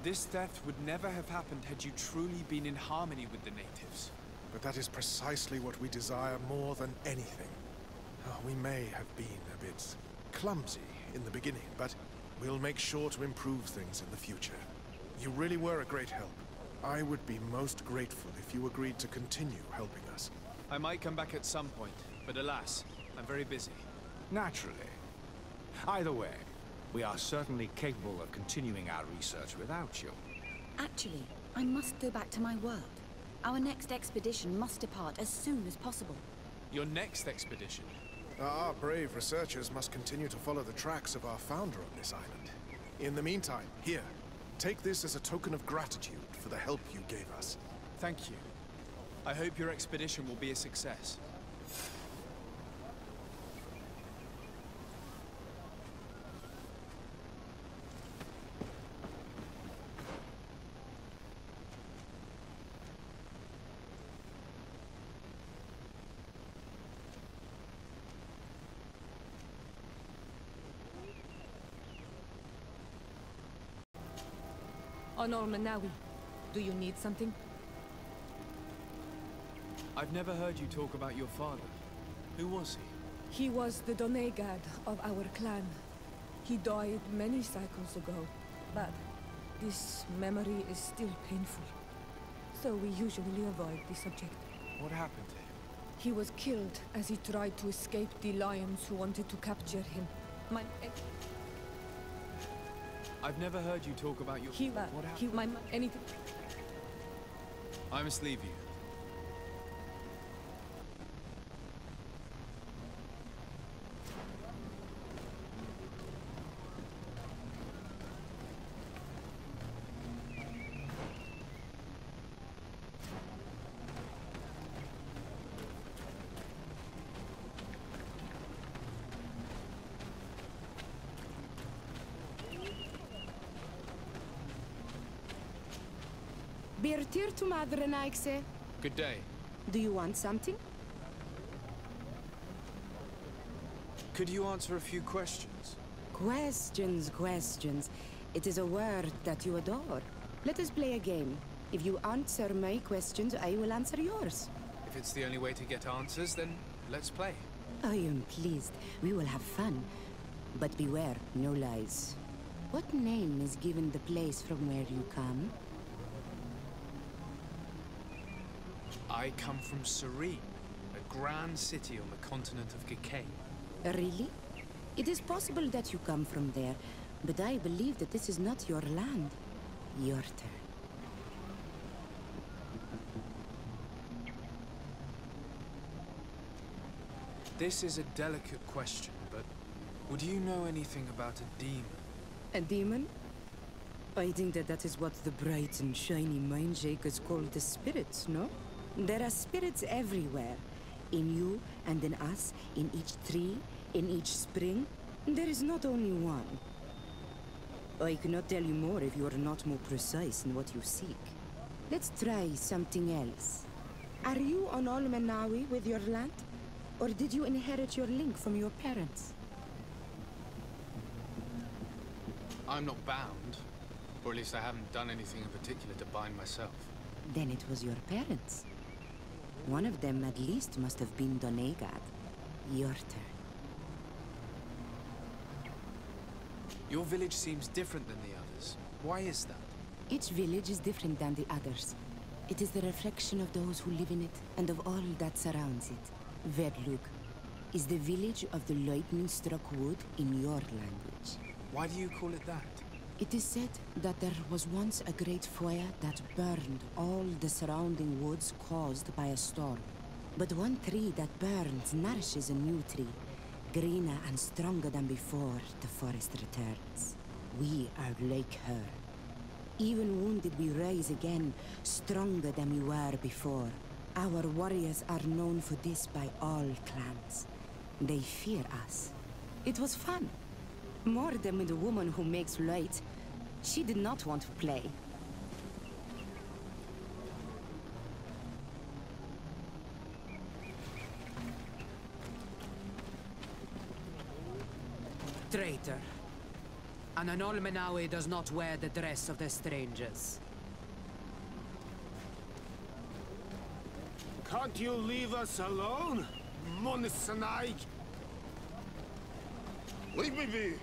This theft would never have happened had you truly been in harmony with the natives. But that is precisely what we desire more than anything. We may have been a bit clumsy in the beginning, but we'll make sure to improve things in the future. You really were a great help. I would be most grateful if you agreed to continue helping us. I might come back at some point, but alas, I'm very busy. Naturally. Either way, we are certainly capable of continuing our research without you. Actually, I must go back to my world. Our next expedition must depart as soon as possible. Your next expedition? Our brave researchers must continue to follow the tracks of our founder on this island. In the meantime, here, take this as a token of gratitude for the help you gave us. Thank you. I hope your expedition will be a success. Honor Manawi, do you need something? I've never heard you talk about your father. Who was he? He was the Donegad of our clan. He died many cycles ago, but this memory is still painful. So we usually avoid the subject. What happened to him? He was killed as he tried to escape the lions who wanted to capture him. I've never heard you talk about your... What happened? Anything... I must leave you. Birtirtu Madre Naikse. Good day. Do you want something? Could you answer a few questions? Questions. It is a word that you adore. Let us play a game. If you answer my questions, I will answer yours. If it's the only way to get answers, then let's play. I am pleased. We will have fun. But beware, no lies. What name is given the place from where you come? I come from Serene, a grand city on the continent of Gikane. Really? It is possible that you come from there, but I believe that this is not your land. Your turn. This is a delicate question, but would you know anything about a demon? A demon? I think that is what the bright and shiny mind shakers call the spirits, no? There are spirits everywhere. In you and in us, in each tree, in each spring. There is not only one. I cannot tell you more if you are not more precise in what you seek. Let's try something else. Are you on Olmenawi with your land? Or did you inherit your link from your parents? I'm not bound. Or at least I haven't done anything in particular to bind myself. Then it was your parents. One of them at least must have been Doneigad. Your turn. Your village seems different than the others. Why is that? Each village is different than the others. It is the reflection of those who live in it and of all that surrounds it. Verdlug is the village of the lightning-struck wood in your language. Why do you call it that? It is said that there was once a great fire that burned all the surrounding woods caused by a storm. But one tree that burns nourishes a new tree, greener and stronger than before the forest returns. We are like her. Even wounded, we rise again, stronger than we were before. Our warriors are known for this by all clans. They fear us. It was fun. More than with the woman who makes light. She did not want to play. Traitor. An Olmenawi does not wear the dress of the strangers. Can't you leave us alone, Munisanaig? Leave me be!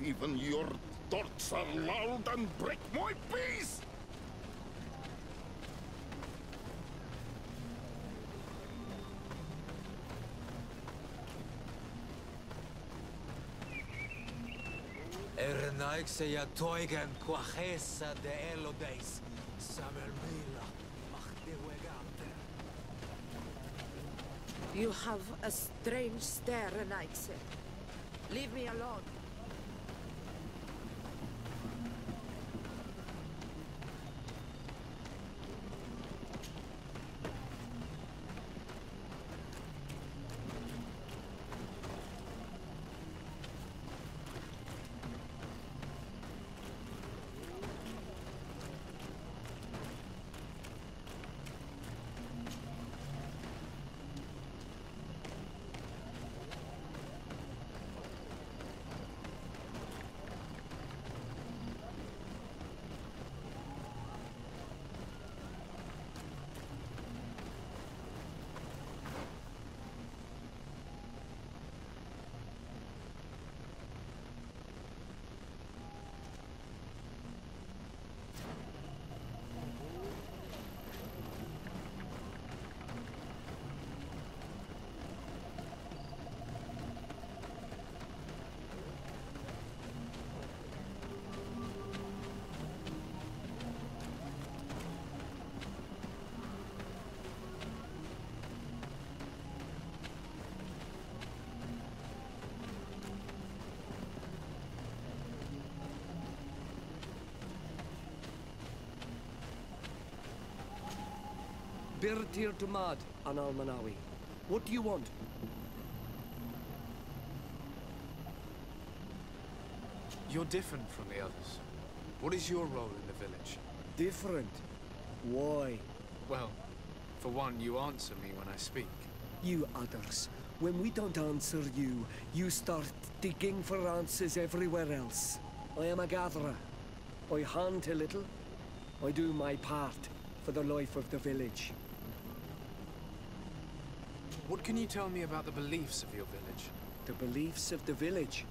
Even your thoughts are loud and break my peace! Ernaik se ya toigen quachesa de elodeis, Samermila, You have a strange stare, Renaigse. Leave me alone. Birtir Tumad, an Almanawi. What do you want? You're different from the others. What is your role in the village? Different? Why? Well, for one, you answer me when I speak. You others. When we don't answer you, you start digging for answers everywhere else. I am a gatherer. I hunt a little. I do my part for the life of the village. What can you tell me about the beliefs of your village? The beliefs of the village?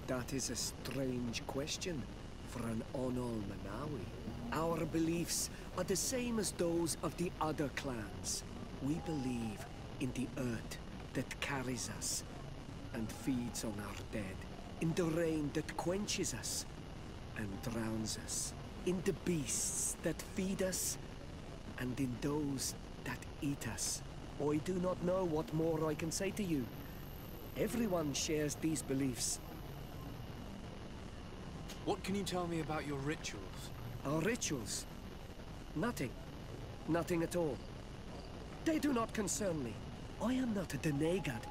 That is a strange question for an Onol-Manawi. Our beliefs are the same as those of the other clans. We believe in the earth that carries us and feeds on our dead, in the rain that quenches us and drowns us, in the beasts that feed us and in those that eat us. I do not know what more I can say to you. Everyone shares these beliefs. What can you tell me about your rituals? Our rituals? Nothing. Nothing at all. They do not concern me. I am not a Denegad.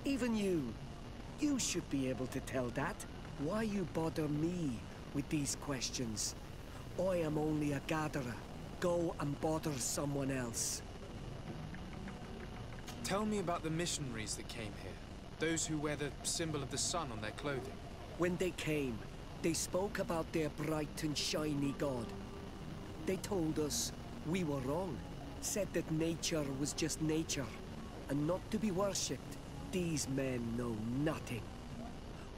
Even you should be able to tell that. Why you bother me with these questions? I am only a gatherer. Go and bother someone else. Tell me about the missionaries that came here. Those who wear the symbol of the sun on their clothing. When they came, they spoke about their bright and shiny god. They told us we were wrong. Said that nature was just nature, and not to be worshipped. These men know nothing.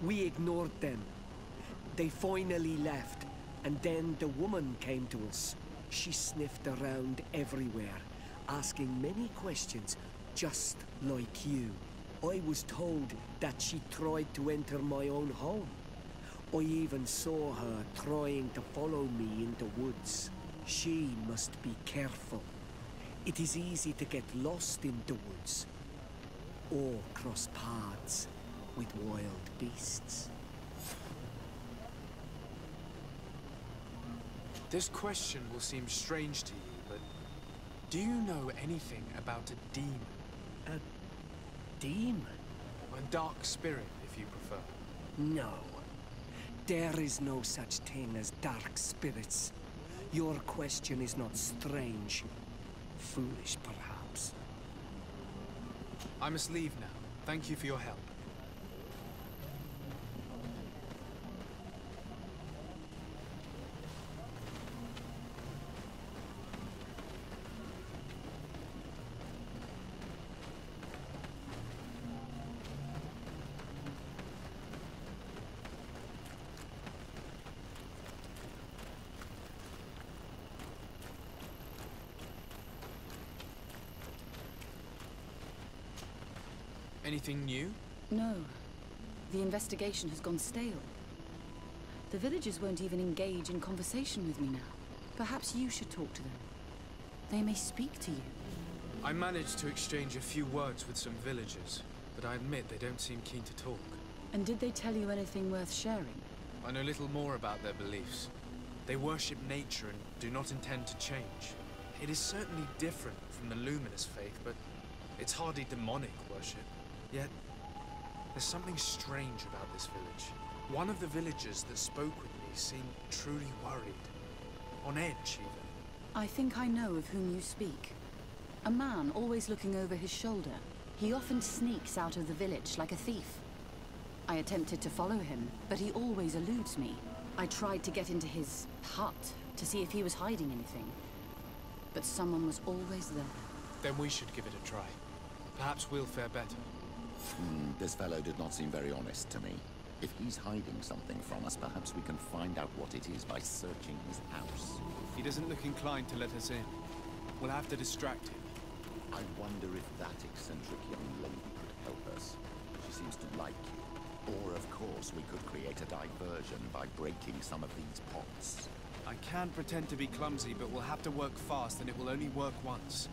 We ignored them. They finally left, and then the woman came to us. She sniffed around everywhere, asking many questions, just like you. I was told that she tried to enter my own home. I even saw her trying to follow me in the woods. She must be careful. It is easy to get lost in the woods, or cross paths with wild beasts. This question will seem strange to you, but do you know anything about a demon? A demon? A dark spirit, if you prefer. No. There is no such thing as dark spirits. Your question is not strange. Foolish, perhaps. I must leave now. Thank you for your help. Anything new? No. The investigation has gone stale. The villagers won't even engage in conversation with me now. Perhaps you should talk to them. They may speak to you. I managed to exchange a few words with some villagers, but I admit they don't seem keen to talk. And did they tell you anything worth sharing? I know little more about their beliefs. They worship nature and do not intend to change. It is certainly different from the Luminous faith, but it's hardly demonic worship. Yet, there's something strange about this village. One of the villagers that spoke with me seemed truly worried. On edge, even. I think I know of whom you speak. A man always looking over his shoulder. He often sneaks out of the village like a thief. I attempted to follow him, but he always eludes me. I tried to get into his hut to see if he was hiding anything. But someone was always there. Then we should give it a try. Perhaps we'll fare better. This fellow did not seem very honest to me. If he's hiding something from us, perhaps we can find out what it is by searching his house. He doesn't look inclined to let us in. We'll have to distract him. I wonder if that eccentric young lady could help us. She seems to like you. Or, of course, we could create a diversion by breaking some of these pots. I can pretend to be clumsy, but we'll have to work fast, and it will only work once.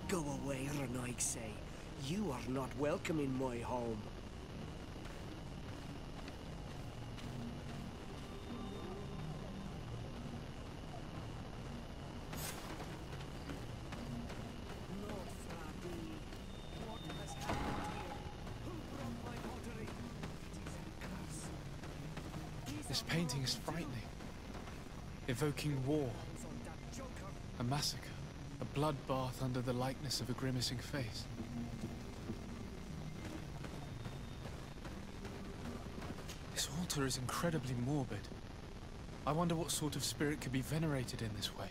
Go away, Renaigse. You are not welcome in my home. This painting is frightening. Evoking war. A massacre. A bloodbath under the likeness of a grimacing face. altar is incredibly morbid. I wonder what sort of spirit could be venerated in this way.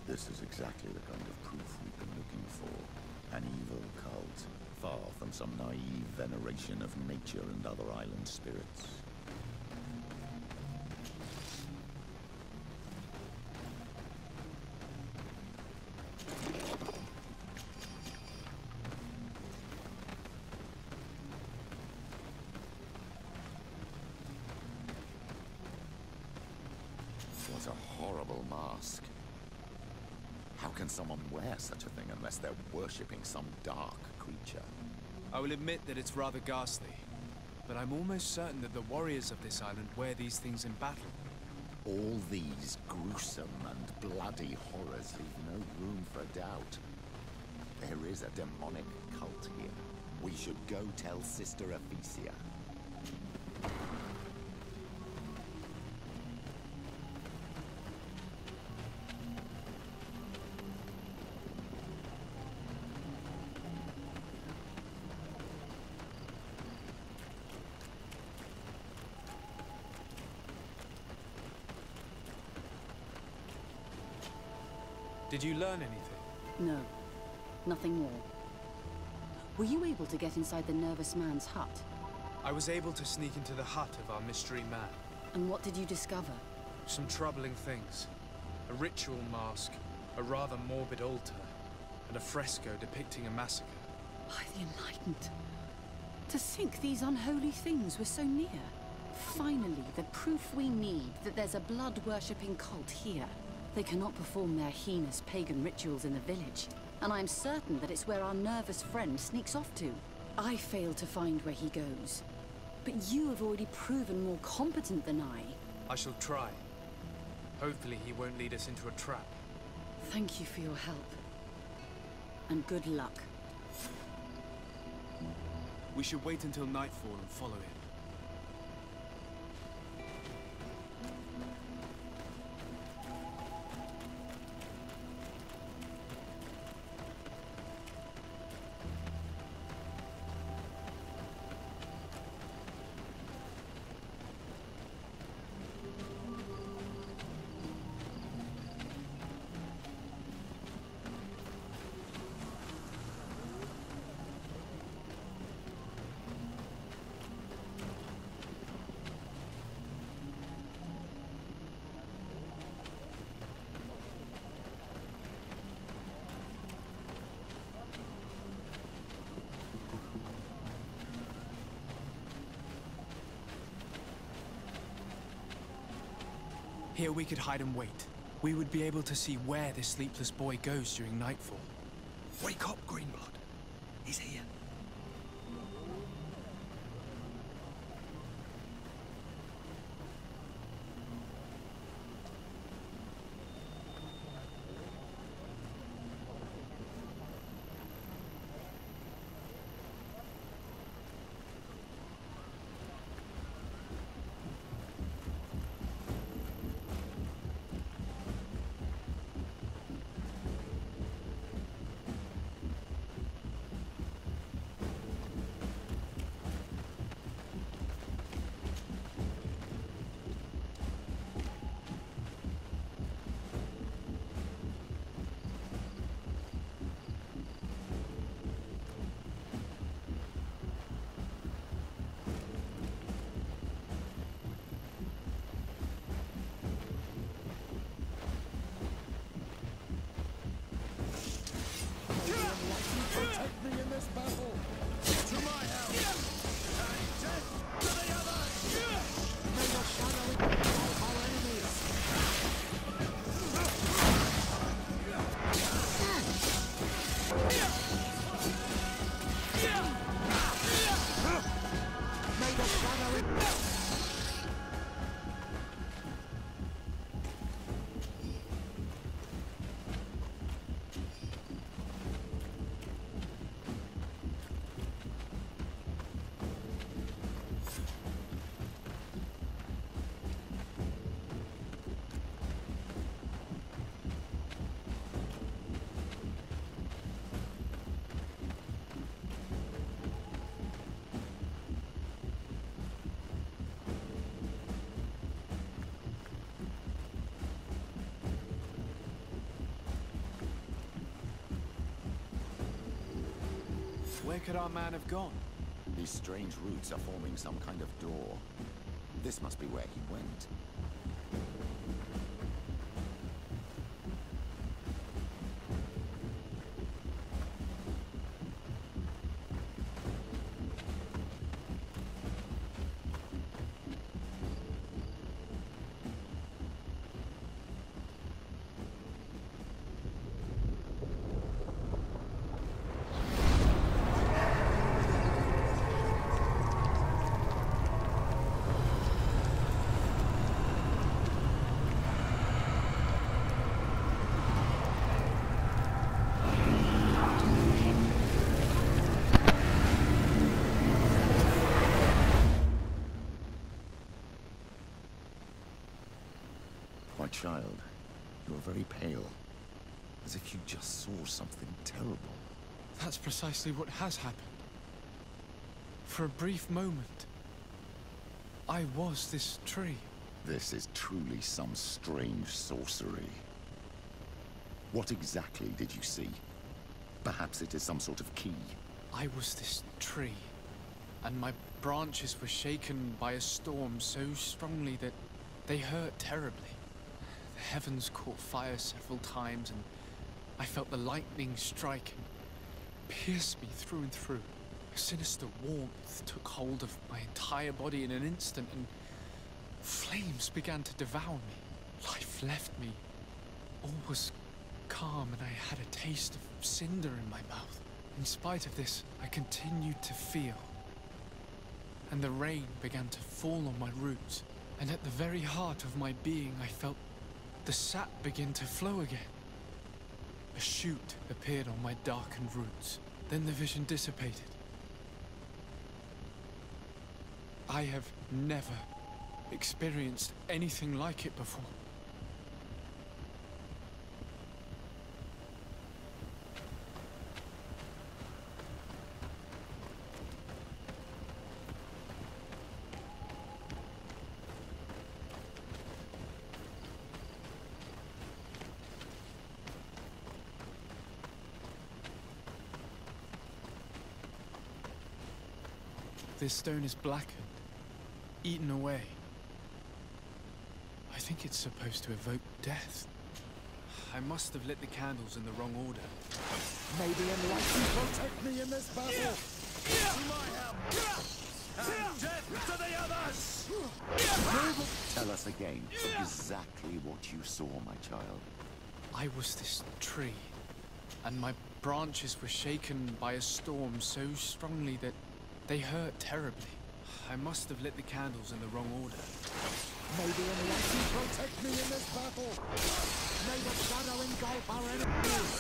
This is exactly the kind of proof we've been looking for. An evil cult, far from some naive veneration of nature and other island spirits. What a horrible mask. How can someone wear such a thing unless they're worshipping some dark creature? I will admit that it's rather ghastly, but I'm almost certain that the warriors of this island wear these things in battle. All these gruesome and bloody horrors leave no room for doubt. There is a demonic cult here. We should go tell Sister Ephesia. Did you learn anything? No, nothing more. Were you able to get inside the nervous man's hut? I was able to sneak into the hut of our mystery man. And what did you discover? Some troubling things. A ritual mask, a rather morbid altar, and a fresco depicting a massacre. By the Enlightened. To think these unholy things were so near. Finally, the proof we need that there's a blood-worshipping cult here. They cannot perform their heinous pagan rituals in the village, and I'm certain that it's where our nervous friend sneaks off to. I failed to find where he goes, but you have already proven more competent than I. I shall try. Hopefully he won't lead us into a trap. Thank you for your help. And good luck. We should wait until nightfall and follow him. Here we could hide and wait. We would be able to see where this sleepless boy goes during nightfall. Wake up, Greenblood. He's here. Where could our man have gone? These strange roots are forming some kind of door. This must be where he went. My child, you are very pale, as if you just saw something terrible. That's precisely what has happened. For a brief moment, I was this tree. This is truly some strange sorcery. What exactly did you see? Perhaps it is some sort of key. I was this tree, and my branches were shaken by a storm so strongly that they hurt terribly. The heavens caught fire several times, and I felt the lightning strike and pierce me through and through. A sinister warmth took hold of my entire body in an instant, and flames began to devour me. Life left me. All was calm, and I had a taste of cinder in my mouth. In spite of this, I continued to feel. And the rain began to fall on my roots, and at the very heart of my being, I felt the sap begin to flow again. A shoot appeared on my darkened roots. Then the vision dissipated. I have never experienced anything like it before. This stone is blackened, eaten away. I think it's supposed to evoke death. I must have lit the candles in the wrong order. May the enlightened protect me in this battle! To my help! And death to the others! Tell us again exactly what you saw, my child. I was this tree, and my branches were shaken by a storm so strongly that they hurt terribly. I must have lit the candles in the wrong order. May the enlightened protect me in this battle! May the shadow engulf our enemies!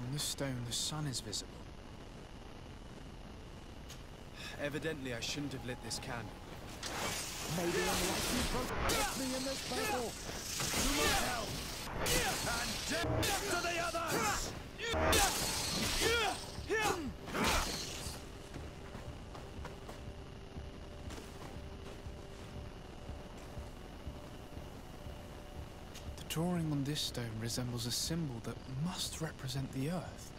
On this stone, the sun is visible. Evidently, I shouldn't have lit this candle. May the enlightened protect me in this battle! To my help! And death to the others! The drawing on this stone resembles a symbol that must represent the Earth.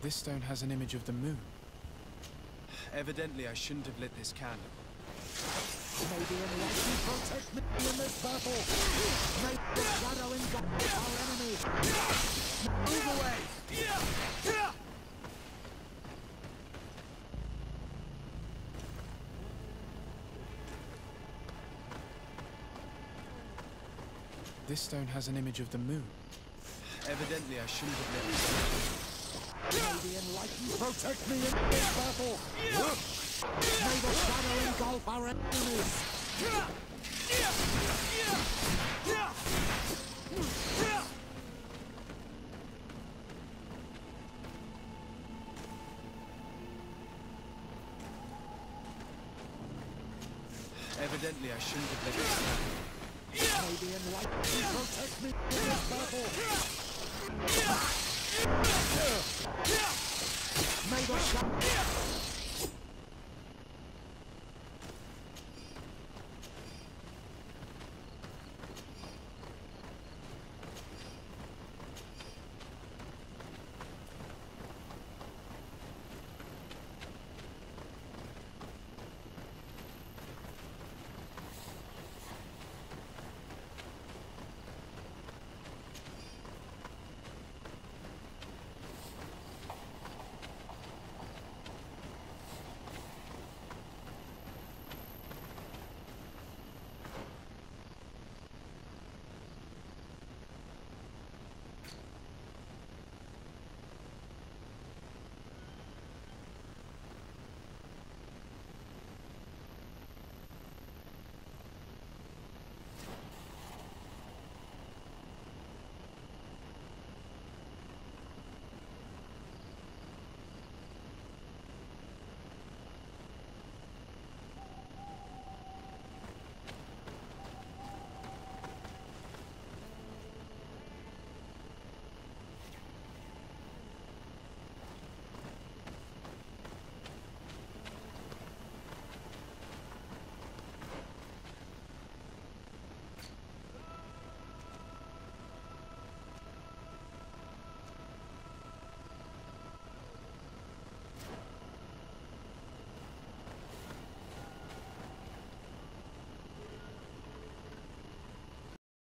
This stone has an image of the moon. Evidently, I shouldn't have lit this candle. May the enlightened protect me in this battle! May the shadow engulf our enemies! Move away! This stone has an image of the moon. Evidently, I shouldn't have let it. May the Enlightened protect me in this battle! May the shadow engulf our enemies! Evidently, I shouldn't have let it. May the Enlightened protect me in this battle! May the shadow